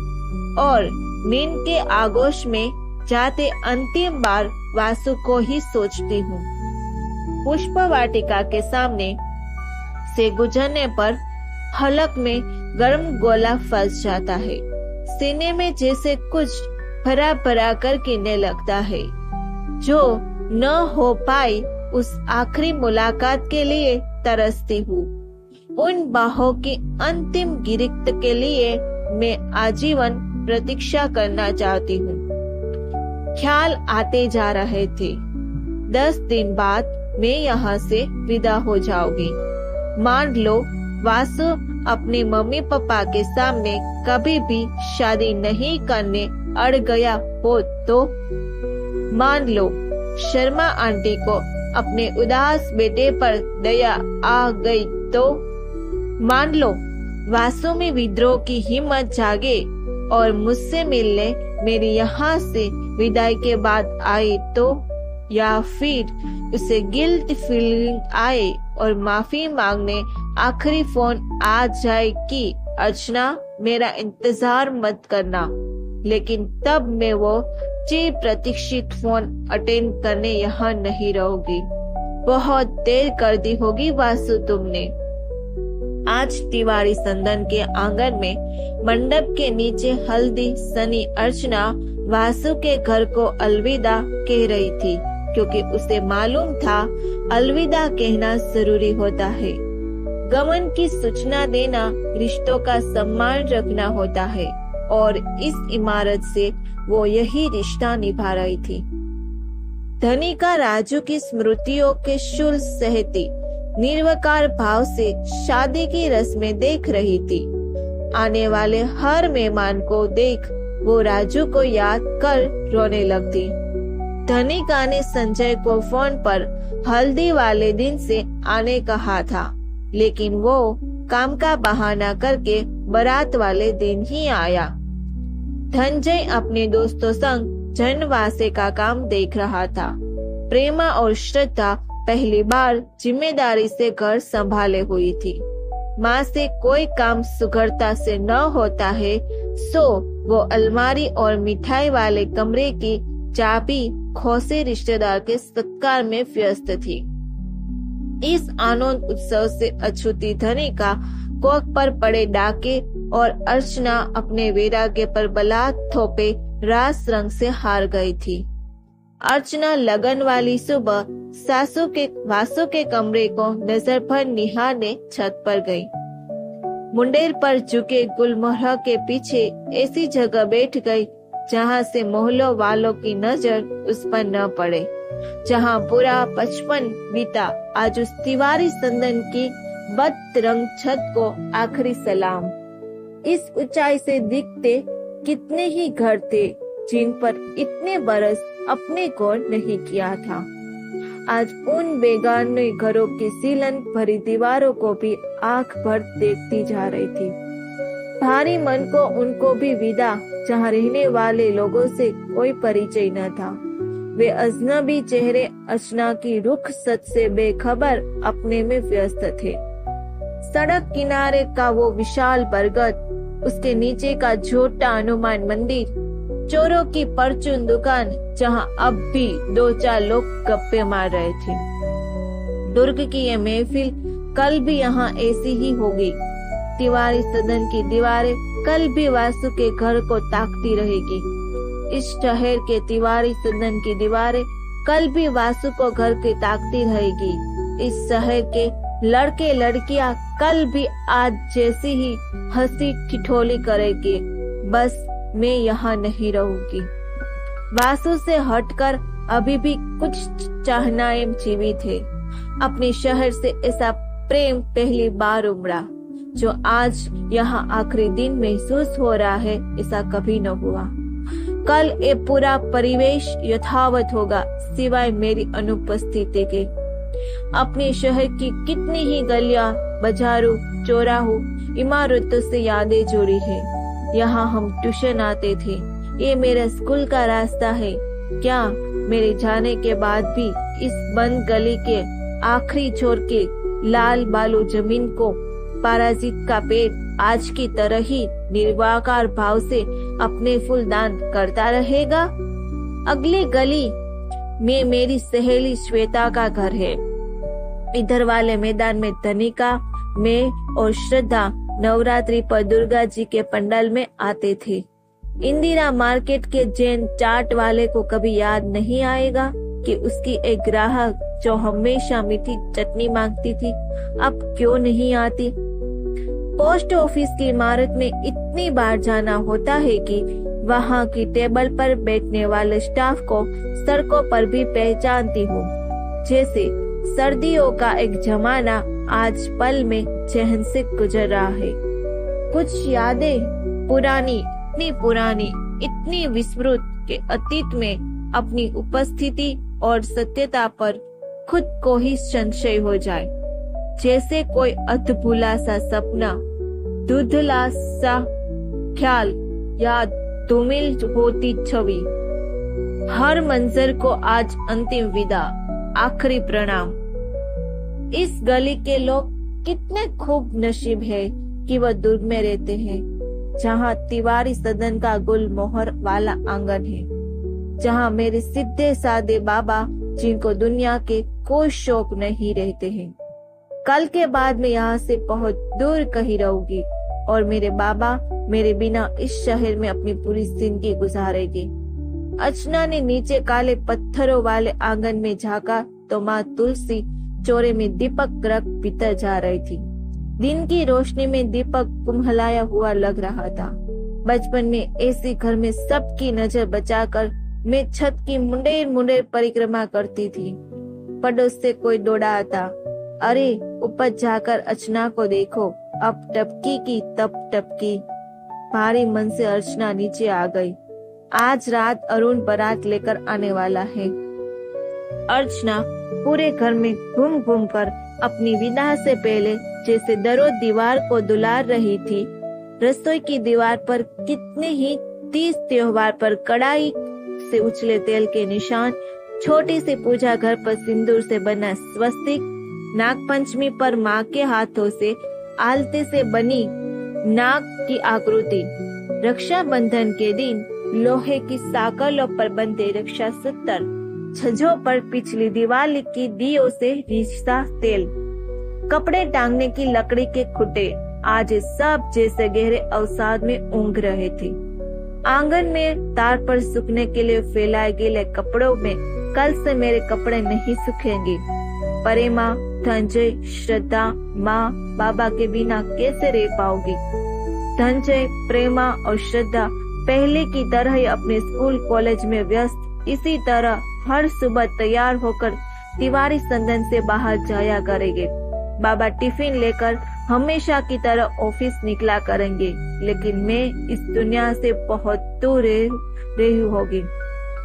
और नींद के आगोश में जाते अंतिम बार वासु को ही सोचती हूँ। पुष्प वाटिका के सामने से गुजरने पर हलक में गर्म गोला फंस जाता है। सीने में जैसे कुछ भरा भरा कर गिरने लगता है। जो न हो पाई उस आखिरी मुलाकात के लिए तरसती हूँ। उन बाहों की अंतिम गिरफ्त के लिए मैं आजीवन प्रतीक्षा करना चाहती हूँ। ख्याल आते जा रहे थे। 10 दिन बाद मैं यहाँ से विदा हो जाऊंगी। मान लो वासु अपने मम्मी पापा के सामने कभी भी शादी नहीं करने अड़ गया हो तो? मान लो शर्मा आंटी को अपने उदास बेटे पर दया आ गई तो? मान लो वासु में विद्रोह की हिम्मत जागे और मुझसे मिलने मेरी यहाँ से विदाई के बाद आए तो? या फिर उसे गिल्ट फीलिंग आए और माफी मांगने आखिरी फोन आ जाए कि अर्चना मेरा इंतजार मत करना, लेकिन तब मैं वो चिर प्रतीक्षित फोन अटेंड करने यहाँ नहीं रहूंगी। बहुत देर कर दी होगी वासु तुमने। आज तिवारी संदन के आंगन में मंडप के नीचे हल्दी सनी अर्चना वासु के घर को अलविदा कह रही थी, क्योंकि उसे मालूम था अलविदा कहना जरूरी होता है। गमन की सूचना देना रिश्तों का सम्मान रखना होता है और इस इमारत से वो यही रिश्ता निभा रही थी। धनिका राजू की स्मृतियों के शूल सहती निर्विकार भाव से शादी की रस्में देख रही थी। आने वाले हर मेहमान को देख वो राजू को याद कर रोने लगती। धनिका ने संजय को फोन पर हल्दी वाले दिन से आने कहा था, लेकिन वो काम का बहाना करके बारात वाले दिन ही आया। धनंजय अपने दोस्तों संग जनवासे का काम देख रहा था। प्रेमा और श्रद्धा पहली बार जिम्मेदारी से घर संभाले हुई थी। माँ से कोई काम सुगढ़ता से न होता है, सो वो अलमारी और मिठाई वाले कमरे की चाबी खोसे रिश्तेदार के सत्कार में व्यस्त थी। इस आनंद उत्सव से अछूती धनिका कोख पर पड़े डाके और अर्चना अपने वैराग्य पर बलात् थोपे रास रंग से हार गई थी। अर्चना लगन वाली सुबह वासु के कमरे को नजर भर निहारने छत पर गई। मुंडेर पर झुके गुलमोहर के पीछे ऐसी जगह बैठ गई जहाँ से मोहल्लों वालों की नजर उस पर न पड़े, जहाँ पूरा बचपन बीता। आज उस तिवारी संदन की बदरंग छत को आखिरी सलाम। इस ऊंचाई से दिखते कितने ही घर थे जिन पर इतने बरस अपने गौर नहीं किया था। आज उन बेगाने घरों की सीलन भरी दीवारों को भी आंख भर देखती जा रही थी। भारी मन को उनको भी विदा, जहाँ रहने वाले लोगों से कोई परिचय न था। वे अजनबी चेहरे अर्चना की रुख सत से बेखबर अपने में व्यस्त थे। सड़क किनारे का वो विशाल बरगद, उसके नीचे का छोटा हनुमान मंदिर, चोरों की परचून दुकान जहाँ अब भी 2-4 लोग गप्पे मार रहे थे। दुर्ग की ये महफिल कल भी यहाँ ऐसी ही होगी। तिवारी सदन की दीवारें कल भी वासु के घर को ताकती रहेगी। इस शहर के तिवारी सदन की दीवारें कल भी वासु को घर के ताकती रहेगी। इस शहर के लड़के लड़कियां कल भी आज जैसी ही हंसी ठिठोली करेंगे। बस मैं यहाँ नहीं रहूंगी। वासु से हटकर अभी भी कुछ चाहनाएं जीवित है। अपने शहर से ऐसा प्रेम पहली बार उमड़ा जो आज यहाँ आखिरी दिन महसूस हो रहा है, ऐसा कभी न हुआ। कल ये पूरा परिवेश यथावत होगा सिवाय मेरी अनुपस्थिति के। अपने शहर की कितनी ही गलियां, बाजारों, चौराहों, इमारतों से यादें जुड़ी है। यहाँ हम ट्यूशन आते थे, ये मेरा स्कूल का रास्ता है। क्या मेरे जाने के बाद भी इस बंद गली के आखिरी छोर के लाल बालू जमीन को पाराजित का पेट आज की तरह ही निर्विकार भाव से अपने फूलदान करता रहेगा? अगली गली में मेरी सहेली श्वेता का घर है। इधर वाले मैदान में धनिका, मैं और श्रद्धा नवरात्रि पर दुर्गा जी के पंडाल में आते थे। इंदिरा मार्केट के जैन चाट वाले को कभी याद नहीं आएगा कि उसकी एक ग्राहक जो हमेशा मीठी चटनी मांगती थी अब क्यों नहीं आती। पोस्ट ऑफिस की इमारत में इतनी बार जाना होता है कि वहाँ की टेबल पर बैठने वाले स्टाफ को सड़कों पर भी पहचानती हूँ। जैसे सर्दियों का एक जमाना आज पल में जहन से गुजर रहा है। कुछ यादें पुरानी, इतनी विस्मृत के अतीत में अपनी उपस्थिति और सत्यता पर खुद को ही संशय हो जाए। जैसे कोई अधभूला सा सपना, धुंधला सा ख्याल या धूमिल होती छवि। हर मंजर को आज अंतिम विदा, आखिरी प्रणाम। इस गली के लोग कितने खूब नसीब है कि वह दूर में रहते हैं, जहाँ तिवारी सदन का गुल मोहर वाला आंगन है, जहाँ मेरे सीधे साधे बाबा जिनको दुनिया के कोई शौक नहीं रहते हैं। कल के बाद मैं यहाँ से बहुत दूर कहीं रहूंगी और मेरे बाबा मेरे बिना इस शहर में अपनी पूरी जिंदगी गुजारेगी। अर्चना ने नीचे काले पत्थरों वाले आंगन में झांका तो माँ तुलसी चौरे में दीपक रख भीतर जा रही थी। दिन की रोशनी में दीपक कुम्हलाया हुआ लग रहा था। बचपन में ऐसी घर में सबकी नजर बचाकर मैं छत की मुंडेर परिक्रमा करती थी। पड़ोस से कोई दौड़ा आता, अरे ऊपर जाकर अर्चना को देखो, अब टपकी की तब टपकी। भारी मन से अर्चना नीचे आ गई। आज रात अरुण बारात लेकर आने वाला है। अर्चना पूरे घर में घूम घूम कर अपनी विदा से पहले जैसे दरो दीवार को दुलार रही थी। रसोई की दीवार पर कितने ही तीज त्योहार पर कढ़ाई से उछले तेल के निशान, छोटी सी पूजा घर पर सिंदूर से बना स्वस्तिक, नागपंचमी पर माँ के हाथों से आलते से बनी नाग की आकृति, रक्षाबंधन के दिन लोहे की साकलों पर बंधे रक्षा सूत्र, छज्जों पर पिछली दिवाली की दियों से रिश्ता तेल, कपड़े टांगने की लकड़ी के खुटे, आज सब जैसे गहरे अवसाद में ऊँघ रहे थे। आंगन में तार पर सूखने के लिए फैलाए गए कपड़ों में कल से मेरे कपड़े नहीं सूखेंगे। प्रेमा, धनंजय, श्रद्धा, माँ बाबा के बिना कैसे रह पाओगी? धनंजय, प्रेमा और श्रद्धा पहले की तरह ही अपने स्कूल कॉलेज में व्यस्त इसी तरह हर सुबह तैयार होकर तिवारी सदन से बाहर जाया करेंगे। बाबा टिफिन लेकर हमेशा की तरह ऑफिस निकला करेंगे, लेकिन मैं इस दुनिया से बहुत दूर रही होगी।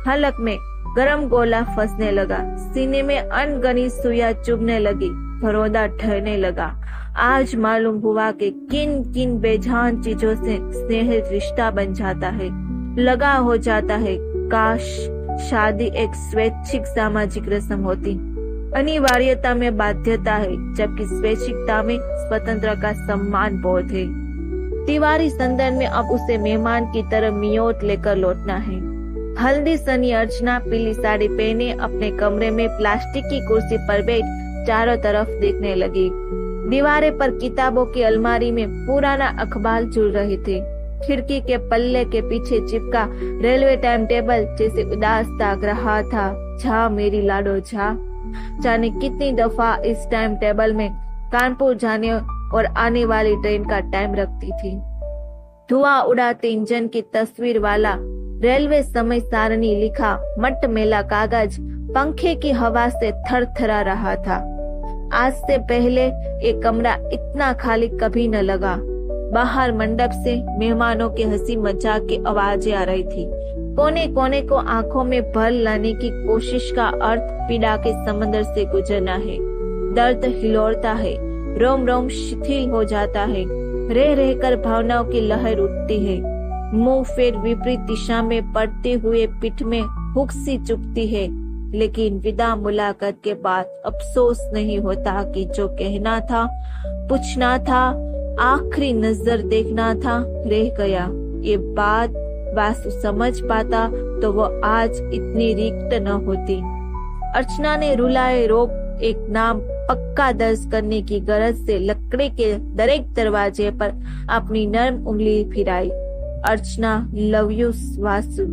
हलक में गरम गोला फंसने लगा, सीने में अनगनी सुइयां चुभने लगी, भरोदा ठहरने लगा। आज मालूम हुआ कि किन किन बेजान चीजों से स्नेह रिश्ता बन जाता है, लगा हो जाता है। काश शादी एक स्वैच्छिक सामाजिक रस्म होती। अनिवार्यता में बाध्यता है, जबकि स्वैच्छिकता में स्वतंत्रता का सम्मान बोध है। तिवारी सदन में अब उसे मेहमान की तरह मियोट लेकर लौटना है। हल्दी सनी अर्चना पीली साड़ी पहने अपने कमरे में प्लास्टिक की कुर्सी पर बैठ चारों तरफ देखने लगी। दीवारें पर किताबों की अलमारी में पुराना अखबार झूल रहे थे। खिड़की के पल्ले के पीछे चिपका रेलवे टाइम टेबल जैसे उदास ताक रहा था। जा मेरी लाडो जा। जाने कितनी दफा इस टाइम टेबल में कानपुर जाने और आने वाली ट्रेन का टाइम रखती थी। धुआं उड़ाते इंजन की तस्वीर वाला रेलवे समय सारणी लिखा मट मेला कागज पंखे की हवा से थरथरा रहा था। आज से पहले एक कमरा इतना खाली कभी न लगा। बाहर मंडप से मेहमानों के हंसी मजाक की आवाजें आ रही थी। कोने कोने को आंखों में भर लाने की कोशिश का अर्थ पीड़ा के समंदर से गुजरना है। दर्द हिलोरता है, रोम रोम शिथिल हो जाता है, रह रहकर भावनाओं की लहर उठती है। मुंह फेर विपरीत दिशा में पड़ते हुए पीठ में हुक सी चुभती है, लेकिन विदा मुलाकात के बाद अफसोस नहीं होता कि जो कहना था, पूछना था, आखिरी नजर देखना था, रह गया। ये बात वासु समझ पाता तो वो आज इतनी रिक्त न होती। अर्चना ने रुलाए रोक एक नाम पक्का दर्ज करने की गरज से लकड़ी के दरेक दरवाजे पर अपनी नर्म उंगली फिराई। अर्चना, लव यू वासु।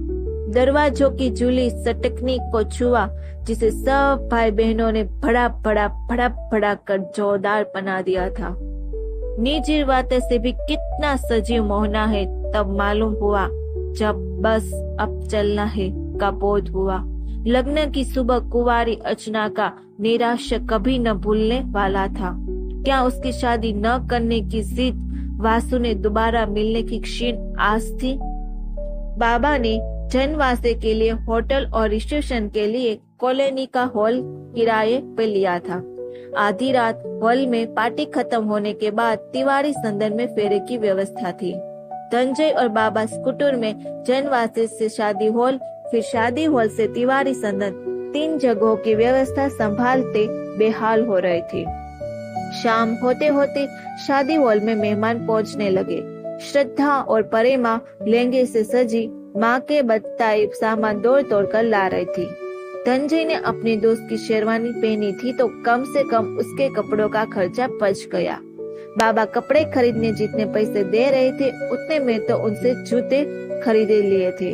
दरवाजों की जूली सटकनी को छुआ, जिसे सब भाई बहनों ने भड़ा भड़ा कर जोरदार बना दिया था। निजी बातें से भी कितना सजीव मोहना है तब मालूम हुआ जब बस अब चलना है का बोध हुआ। लग्न की सुबह कुंवारी अर्चना का निराश कभी न भूलने वाला था। क्या उसकी शादी न करने की जिद वासु ने दोबारा मिलने की क्षीण आस थी? बाबा ने जनवासे के लिए होटल और रिसेप्शन के लिए कॉलोनी का हॉल किराए पे लिया था। आधी रात हॉल में पार्टी खत्म होने के बाद तिवारी संदन में फेरे की व्यवस्था थी। धनंजय और बाबा स्कूटर में जनवासे से शादी हॉल, फिर शादी हॉल से तिवारी संदन, 3 जगहों की व्यवस्था संभालते बेहाल हो रहे थे। शाम होते होते शादी हॉल में मेहमान पहुंचने लगे। श्रद्धा और परेमा लहंगे से सजी माँ के बताए सामान दौड़ दौड़ कर ला रही थी। धनंजय ने अपने दोस्त की शेरवानी पहनी थी तो कम से कम उसके कपड़ों का खर्चा बच गया। बाबा कपड़े खरीदने जितने पैसे दे रहे थे उतने में तो उनसे जूते खरीदे लिए थे।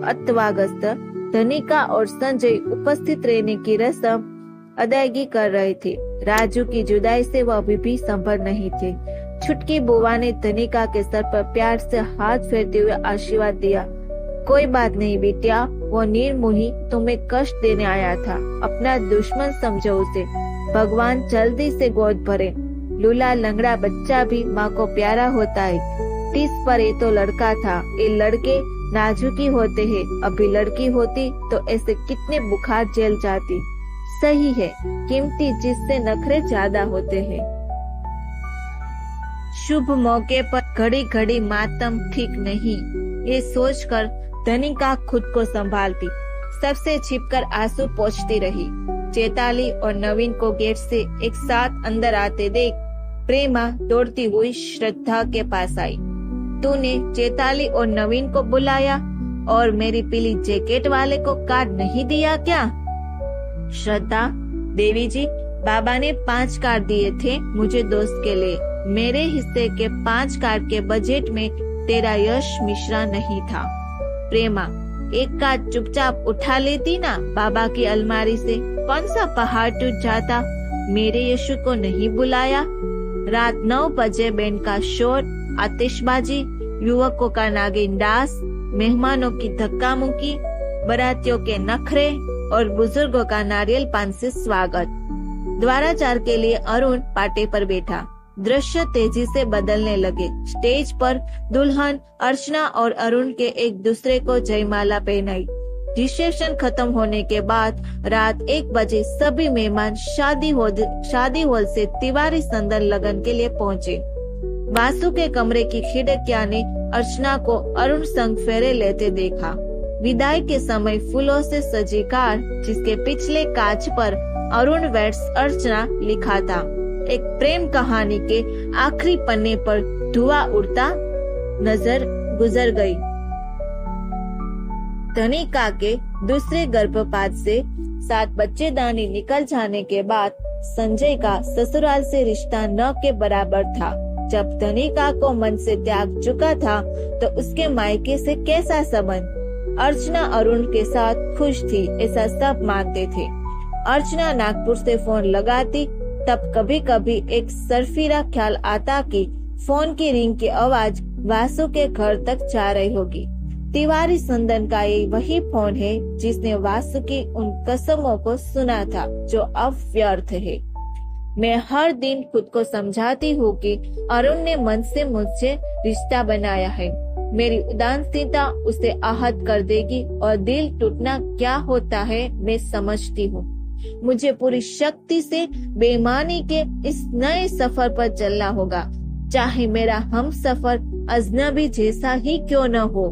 अथवागस्त धनिका और संजय उपस्थित रहने की रस्म अदायगी कर रहे थे। राजू की जुदाई से वह अभी भी संभल नहीं थे। छुटकी बुआ ने धनिका के सर पर प्यार से हाथ फेरते हुए आशीर्वाद दिया। कोई बात नहीं बेटिया, वो निर्मोही तुम्हें कष्ट देने आया था, अपना दुश्मन समझो उसे, भगवान जल्दी से गोद भरे। लूला लंगड़ा बच्चा भी माँ को प्यारा होता है। 30 पर ये तो लड़का था, ये लड़के नाजुकी होते हैं, अभी लड़की होती तो ऐसे कितने बुखार झेल जाती। सही है, कीमती चीज से नखरे ज्यादा होते हैं। शुभ मौके पर घड़ी घड़ी मातम ठीक नहीं, ये सोचकर धनिका खुद को संभालती सबसे छिपकर आंसू पोंछती रही। चैताली और नवीन को गेट से एक साथ अंदर आते देख प्रेमा दौड़ती हुई श्रद्धा के पास आई। तूने चैताली और नवीन को बुलाया और मेरी पीली जैकेट वाले को कार्ड नहीं दिया क्या? श्रद्धा, देवी जी, बाबा ने 5 कार्ड दिए थे मुझे दोस्त के लिए। मेरे हिस्से के 5 कार्ड के बजट में तेरा यश मिश्रा नहीं था। प्रेमा, एक कार्ड चुपचाप उठा लेती ना बाबा की अलमारी से, कौन सा पहाड़ टूट जाता। मेरे यशु को नहीं बुलाया। रात 9 बजे बैंड का शोर, आतिशबाजी, युवकों का नागिन डांस, मेहमानों की धक्का मुक्की, बारातियों के नखरे और बुजुर्गों का नारियल पान से स्वागत। द्वाराचार के लिए अरुण पाटे पर बैठा। दृश्य तेजी से बदलने लगे। स्टेज पर दुल्हन अर्चना और अरुण के एक दूसरे को जयमाला पहनाई। रिसेप्शन खत्म होने के बाद रात 1 बजे सभी मेहमान शादी हॉल से तिवारी संदन लगन के लिए पहुंचे। वासु के कमरे की खिड़कियां ने अर्चना को अरुण संग फेरे लेते देखा। विदाई के समय फूलों से सजी कार, जिसके पिछले कांच पर अरुण वेट्स अर्चना लिखा था, एक प्रेम कहानी के आखिरी पन्ने पर धुआं उड़ता नजर गुजर गई। धनिका के दूसरे गर्भपात से 7 बच्चेदानी निकल जाने के बाद संजय का ससुराल से रिश्ता न के बराबर था। जब धनिका को मन से त्याग चुका था तो उसके मायके से कैसा संबंध। अर्चना अरुण के साथ खुश थी, ऐसा सब मानते थे। अर्चना नागपुर से फोन लगाती तब कभी कभी एक सरफिरा ख्याल आता कि फोन की रिंग की आवाज वासु के घर तक जा रही होगी। तिवारी संदन का ये वही फोन है जिसने वासु की उन कसमों को सुना था जो अब व्यर्थ है। मैं हर दिन खुद को समझाती हूँ कि अरुण ने मन से मुझसे रिश्ता बनाया है। मेरी उदासीनता उसे आहत कर देगी और दिल टूटना क्या होता है मैं समझती हूँ। मुझे पूरी शक्ति से बेईमानी के इस नए सफर पर चलना होगा, चाहे मेरा हम सफर अजनबी जैसा ही क्यों न हो।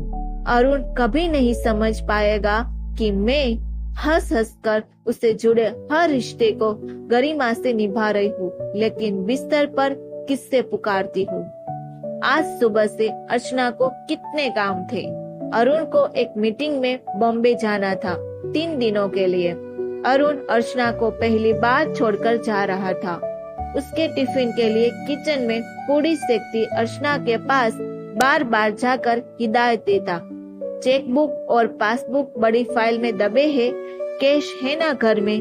अरुण कभी नहीं समझ पाएगा कि मैं हंस हंस कर उससे जुड़े हर रिश्ते को गरिमा से निभा रही हूँ, लेकिन बिस्तर पर किससे पुकारती हूँ। आज सुबह से अर्चना को कितने काम थे। अरुण को एक मीटिंग में बॉम्बे जाना था 3 दिनों के लिए। अरुण अर्चना को पहली बार छोड़कर जा रहा था। उसके टिफिन के लिए किचन में पूरी सेकती अर्चना के पास बार बार जाकर हिदायत देता। चेकबुक और पासबुक बड़ी फाइल में दबे है, कैश है ना घर में,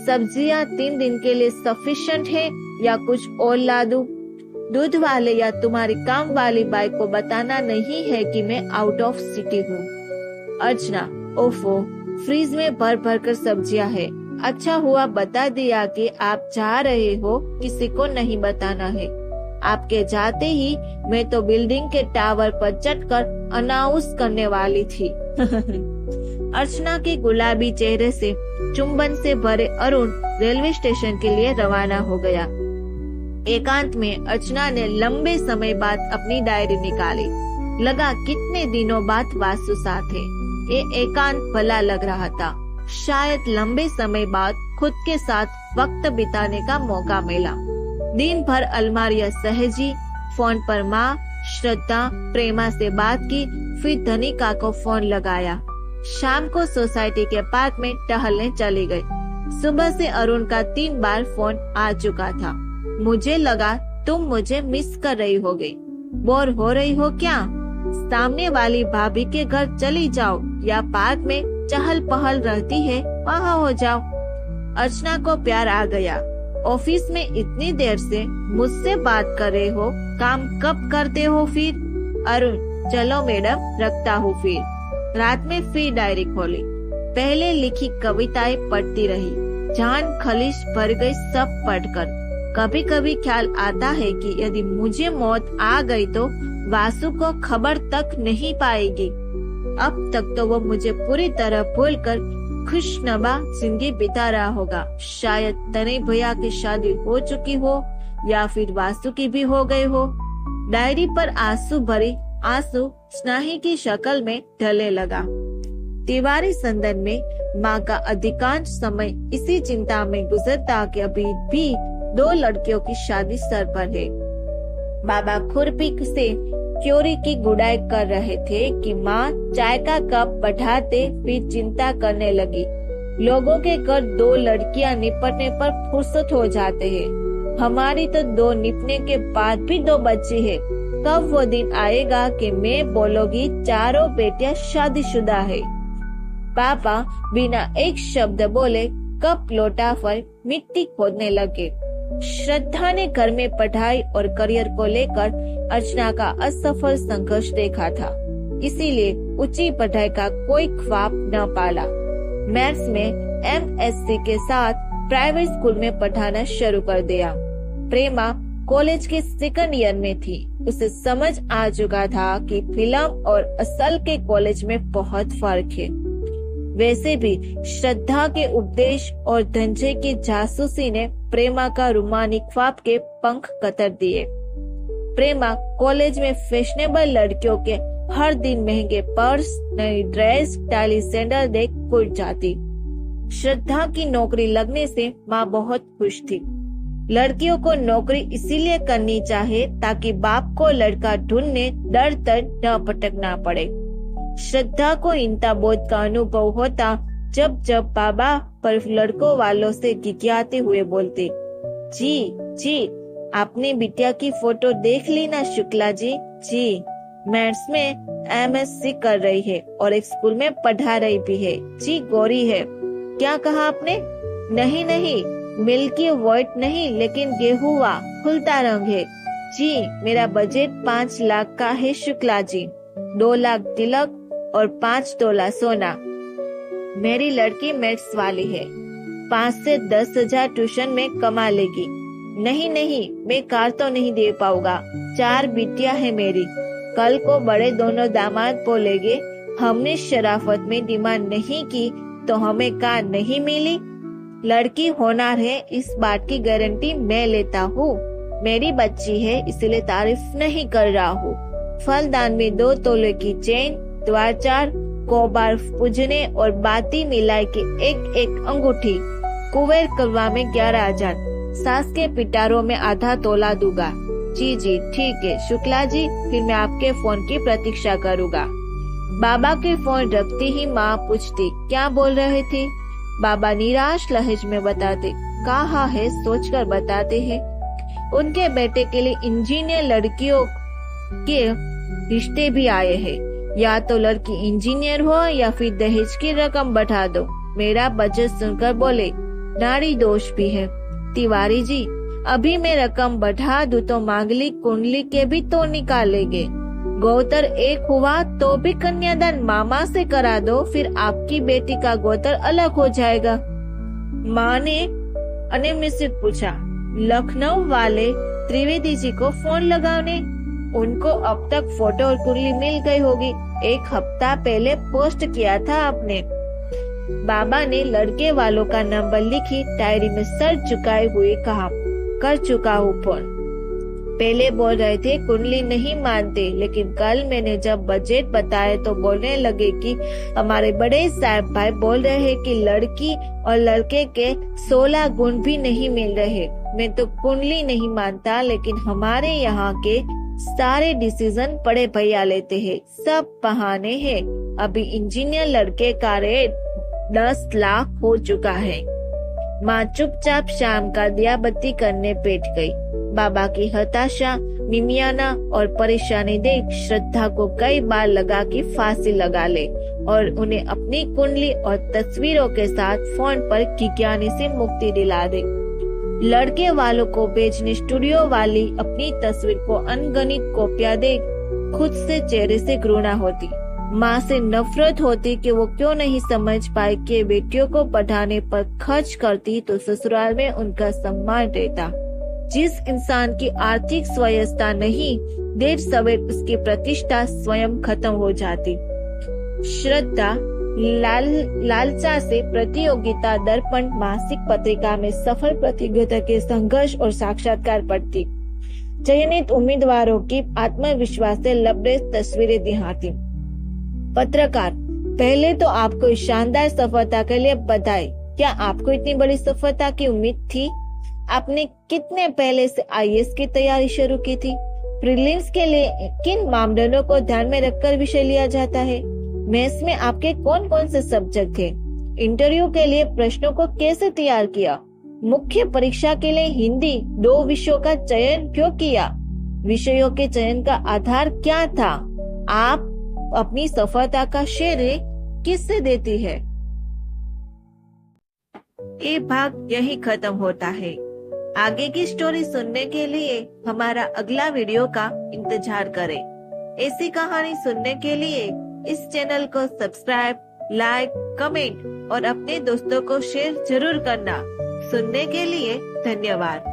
सब्जियां 3 दिन के लिए सफिशिएंट है या कुछ और ला दूं। दूध वाले या तुम्हारी काम वाली बाई को बताना नहीं है कि मैं आउट ऑफ सिटी हूँ। अर्चना, ओफो, फ्रीज में भर भर कर सब्जियां है, अच्छा हुआ बता दिया कि आप जा रहे हो, किसी को नहीं बताना है। आपके जाते ही मैं तो बिल्डिंग के टावर पर चढ़कर अनाउंस करने वाली थी। अर्चना के गुलाबी चेहरे से चुंबन से भरे अरुण रेलवे स्टेशन के लिए रवाना हो गया। एकांत में अर्चना ने लंबे समय बाद अपनी डायरी निकाली। लगा कितने दिनों बाद वासु साथ है। ये एकांत भला लग रहा था। शायद लंबे समय बाद खुद के साथ वक्त बिताने का मौका मिला। दिन भर अलमारियां सहेजी, फोन पर माँ, श्रद्धा, प्रेमा से बात की, फिर धनिका को फोन लगाया। शाम को सोसाइटी के पार्क में टहलने चली गई। सुबह से अरुण का 3 बार फोन आ चुका था। मुझे लगा तुम मुझे मिस कर रही होगी। बोर हो रही हो क्या? सामने वाली भाभी के घर चली जाओ या पार्क में चहल पहल रहती है वहाँ हो जाओ। अर्चना को प्यार आ गया। ऑफिस में इतनी देर से मुझसे बात कर रहे हो, काम कब करते हो फिर? अरुण, चलो मैडम रखता हूँ फिर। रात में फिर डायरी खोली। पहले लिखी कविताएं पढ़ती रही। जान खलिश भर गई सब पढ़कर। कभी कभी ख्याल आता है कि यदि मुझे मौत आ गई तो वासु को खबर तक नहीं पाएगी। अब तक तो वो मुझे पूरी तरह भूलकर खुशनवा जिंदगी बिता रहा होगा। शायद तने भैया की शादी हो चुकी हो या फिर वासु की भी हो गई हो। डायरी पर आंसू भरी आंसू स्नेही की शक्ल में ढलने लगा। तिवारी संदन में माँ का अधिकांश समय इसी चिंता में गुजरता कि अभी भी 2 लड़कियों की शादी सर पर है। बाबा खुरपी से क्योरी की गुड़ाई कर रहे थे कि माँ चाय का कप बढ़ाते फिर चिंता करने लगी। लोगों के घर 2 लड़कियां निपटने पर फुर्सत हो जाते हैं। हमारी तो 2 निपटने के बाद भी 2 बच्ची है। कब वो दिन आएगा कि मैं बोलोगी चारों बेटियां शादीशुदा है। पापा बिना एक शब्द बोले कप लोटा पर मिट्टी खोदने लगे। श्रद्धा ने घर में पढ़ाई और करियर को लेकर अर्चना का असफल संघर्ष देखा था, इसीलिए ऊंची पढ़ाई का कोई ख्वाब न पाला। मैथ्स में MSc के साथ प्राइवेट स्कूल में पढ़ाना शुरू कर दिया। प्रेमा कॉलेज के 2nd ईयर में थी। उसे समझ आ चुका था कि फिल्म और असल के कॉलेज में बहुत फर्क है। वैसे भी श्रद्धा के उपदेश और धनंजय की जासूसी ने प्रेमा का रूमानी ख्वाब के पंख कतर दिए। प्रेमा कॉलेज में फैशनेबल लड़कियों के हर दिन महंगे पर्स, नई ड्रेस, टाली सैंडल देख उठ जाती। श्रद्धा की नौकरी लगने से माँ बहुत खुश थी। लड़कियों को नौकरी इसीलिए करनी चाहिए ताकि बाप को लड़का ढूंढने दर दर न भटकना पड़े। श्रद्धा को इंता बोध का अनुभव होता जब जब बाबा पर लड़कों वालों से गिगियाते हुए बोलते, जी आपने बिटिया की फोटो देख ली ना शुक्ला जी? जी मैथ्स में MSc कर रही है और एक स्कूल में पढ़ा रही भी है। जी गोरी है। क्या कहा आपने? नहीं मिल्की व्हाइट नहीं, लेकिन गेहुआ खुलता रंग है। जी मेरा बजट 5 लाख का है शुक्ला जी। 2 लाख तिलक और 5 तोला सोना। मेरी लड़की मैथ्स वाली है। 5 से 10 हजार ट्यूशन में कमा लेगी। नहीं मैं कार तो नहीं दे पाऊंगा। 4 बिटिया है मेरी। कल को बड़े दोनों दामाद बोलेंगे हमने शराफत में डिमांड नहीं की तो हमें कार नहीं मिली। लड़की होनहार है इस बात की गारंटी मैं लेता हूँ। मेरी बच्ची है इसलिए तारीफ नहीं कर रहा हूँ। फलदान में 2 तोले की चेन, द्वारचार, कोबार पूजने और बाती मिलाई के एक अंगूठी। कुबेर कलवा में 11,000। सास के पिटारों में आधा तोला दूंगा। जी ठीक है शुक्ला जी, फिर मैं आपके फोन की प्रतीक्षा करूँगा। बाबा के फोन रखते ही माँ पूछती, क्या बोल रहे थे? बाबा निराश लहज में बताते, कहा है सोचकर बताते हैं। उनके बेटे के लिए इंजीनियर लड़कियों के रिश्ते भी आए हैं। या तो लड़की इंजीनियर हो या फिर दहेज की रकम बढ़ा दो। मेरा बजट सुनकर बोले, नाड़ी दोष भी है। तिवारी जी अभी मैं रकम बढ़ा दूं तो मांगलिक कुंडली के भी तो निकालेंगे। गोत्र एक हुआ तो भी कन्यादान मामा से करा दो, फिर आपकी बेटी का गोत्र अलग हो जाएगा। माँ ने अनियमित से पूछा, लखनऊ वाले त्रिवेदी जी को फोन लगाने? उनको अब तक फोटो और कुंडली मिल गई होगी, 1 हफ्ता पहले पोस्ट किया था आपने। बाबा ने लड़के वालों का नंबर लिखी डायरी में सर झुकाए हुए कहा, कर चुका हूँ फोन। पहले बोल रहे थे कुंडली नहीं मानते, लेकिन कल मैंने जब बजट बताए तो बोलने लगे कि हमारे बड़े साहब भाई बोल रहे हैं कि लड़की और लड़के के 16 गुण भी नहीं मिल रहे। मैं तो कुंडली नहीं मानता, लेकिन हमारे यहाँ के सारे डिसीजन बड़े भैया लेते हैं, सब बहाने हैं। अभी इंजीनियर लड़के का रेट 10 लाख हो चुका है। माँ चुपचाप शाम का दिया बत्ती करने बैठ गई। बाबा की हताशा, निमियाना और परेशानी देख श्रद्धा को कई बार लगा कि फांसी लगा ले और उन्हें अपनी कुंडली और तस्वीरों के साथ फोन पर किकियाने से मुक्ति दिला दे। लड़के वालों को बेचने स्टूडियो वाली अपनी तस्वीर को अनगिनत कॉपियां देख खुद से चेहरे से घृणा होती। माँ से नफरत होती कि वो क्यों नहीं समझ पाई कि बेटियों को पढ़ाने पर खर्च करती तो ससुराल में उनका सम्मान रहता। जिस इंसान की आर्थिक स्वायत्तता नहीं, देर सवेर उसकी प्रतिष्ठा स्वयं खत्म हो जाती। श्रद्धा लालचा से प्रतियोगिता दर्पण मासिक पत्रिका में सफल प्रतियोगिता के संघर्ष और साक्षात्कार पढ़ती। चयनित उम्मीदवारों की आत्मविश्वास से लबरेज तस्वीरें दिखाती। पत्रकार, पहले तो आपको इस शानदार सफलता के लिए बधाई। क्या आपको इतनी बड़ी सफलता की उम्मीद थी? आपने कितने पहले से आईएएस की तैयारी शुरू की थी? प्रीलिम्स के लिए किन मापदंडों को ध्यान में रखकर विषय लिया जाता है? मैथ्स में आपके कौन कौन से सब्जेक्ट थे? इंटरव्यू के लिए प्रश्नों को कैसे तैयार किया? मुख्य परीक्षा के लिए हिंदी 2 विषयों का चयन क्यों किया? विषयों के चयन का आधार क्या था? आप अपनी सफलता का श्रेय किससे देती है? ये भाग यही खत्म होता है। आगे की स्टोरी सुनने के लिए हमारा अगला वीडियो का इंतजार करें। ऐसी कहानी सुनने के लिए इस चैनल को सब्सक्राइब, लाइक, कमेंट और अपने दोस्तों को शेयर जरूर करना। सुनने के लिए धन्यवाद।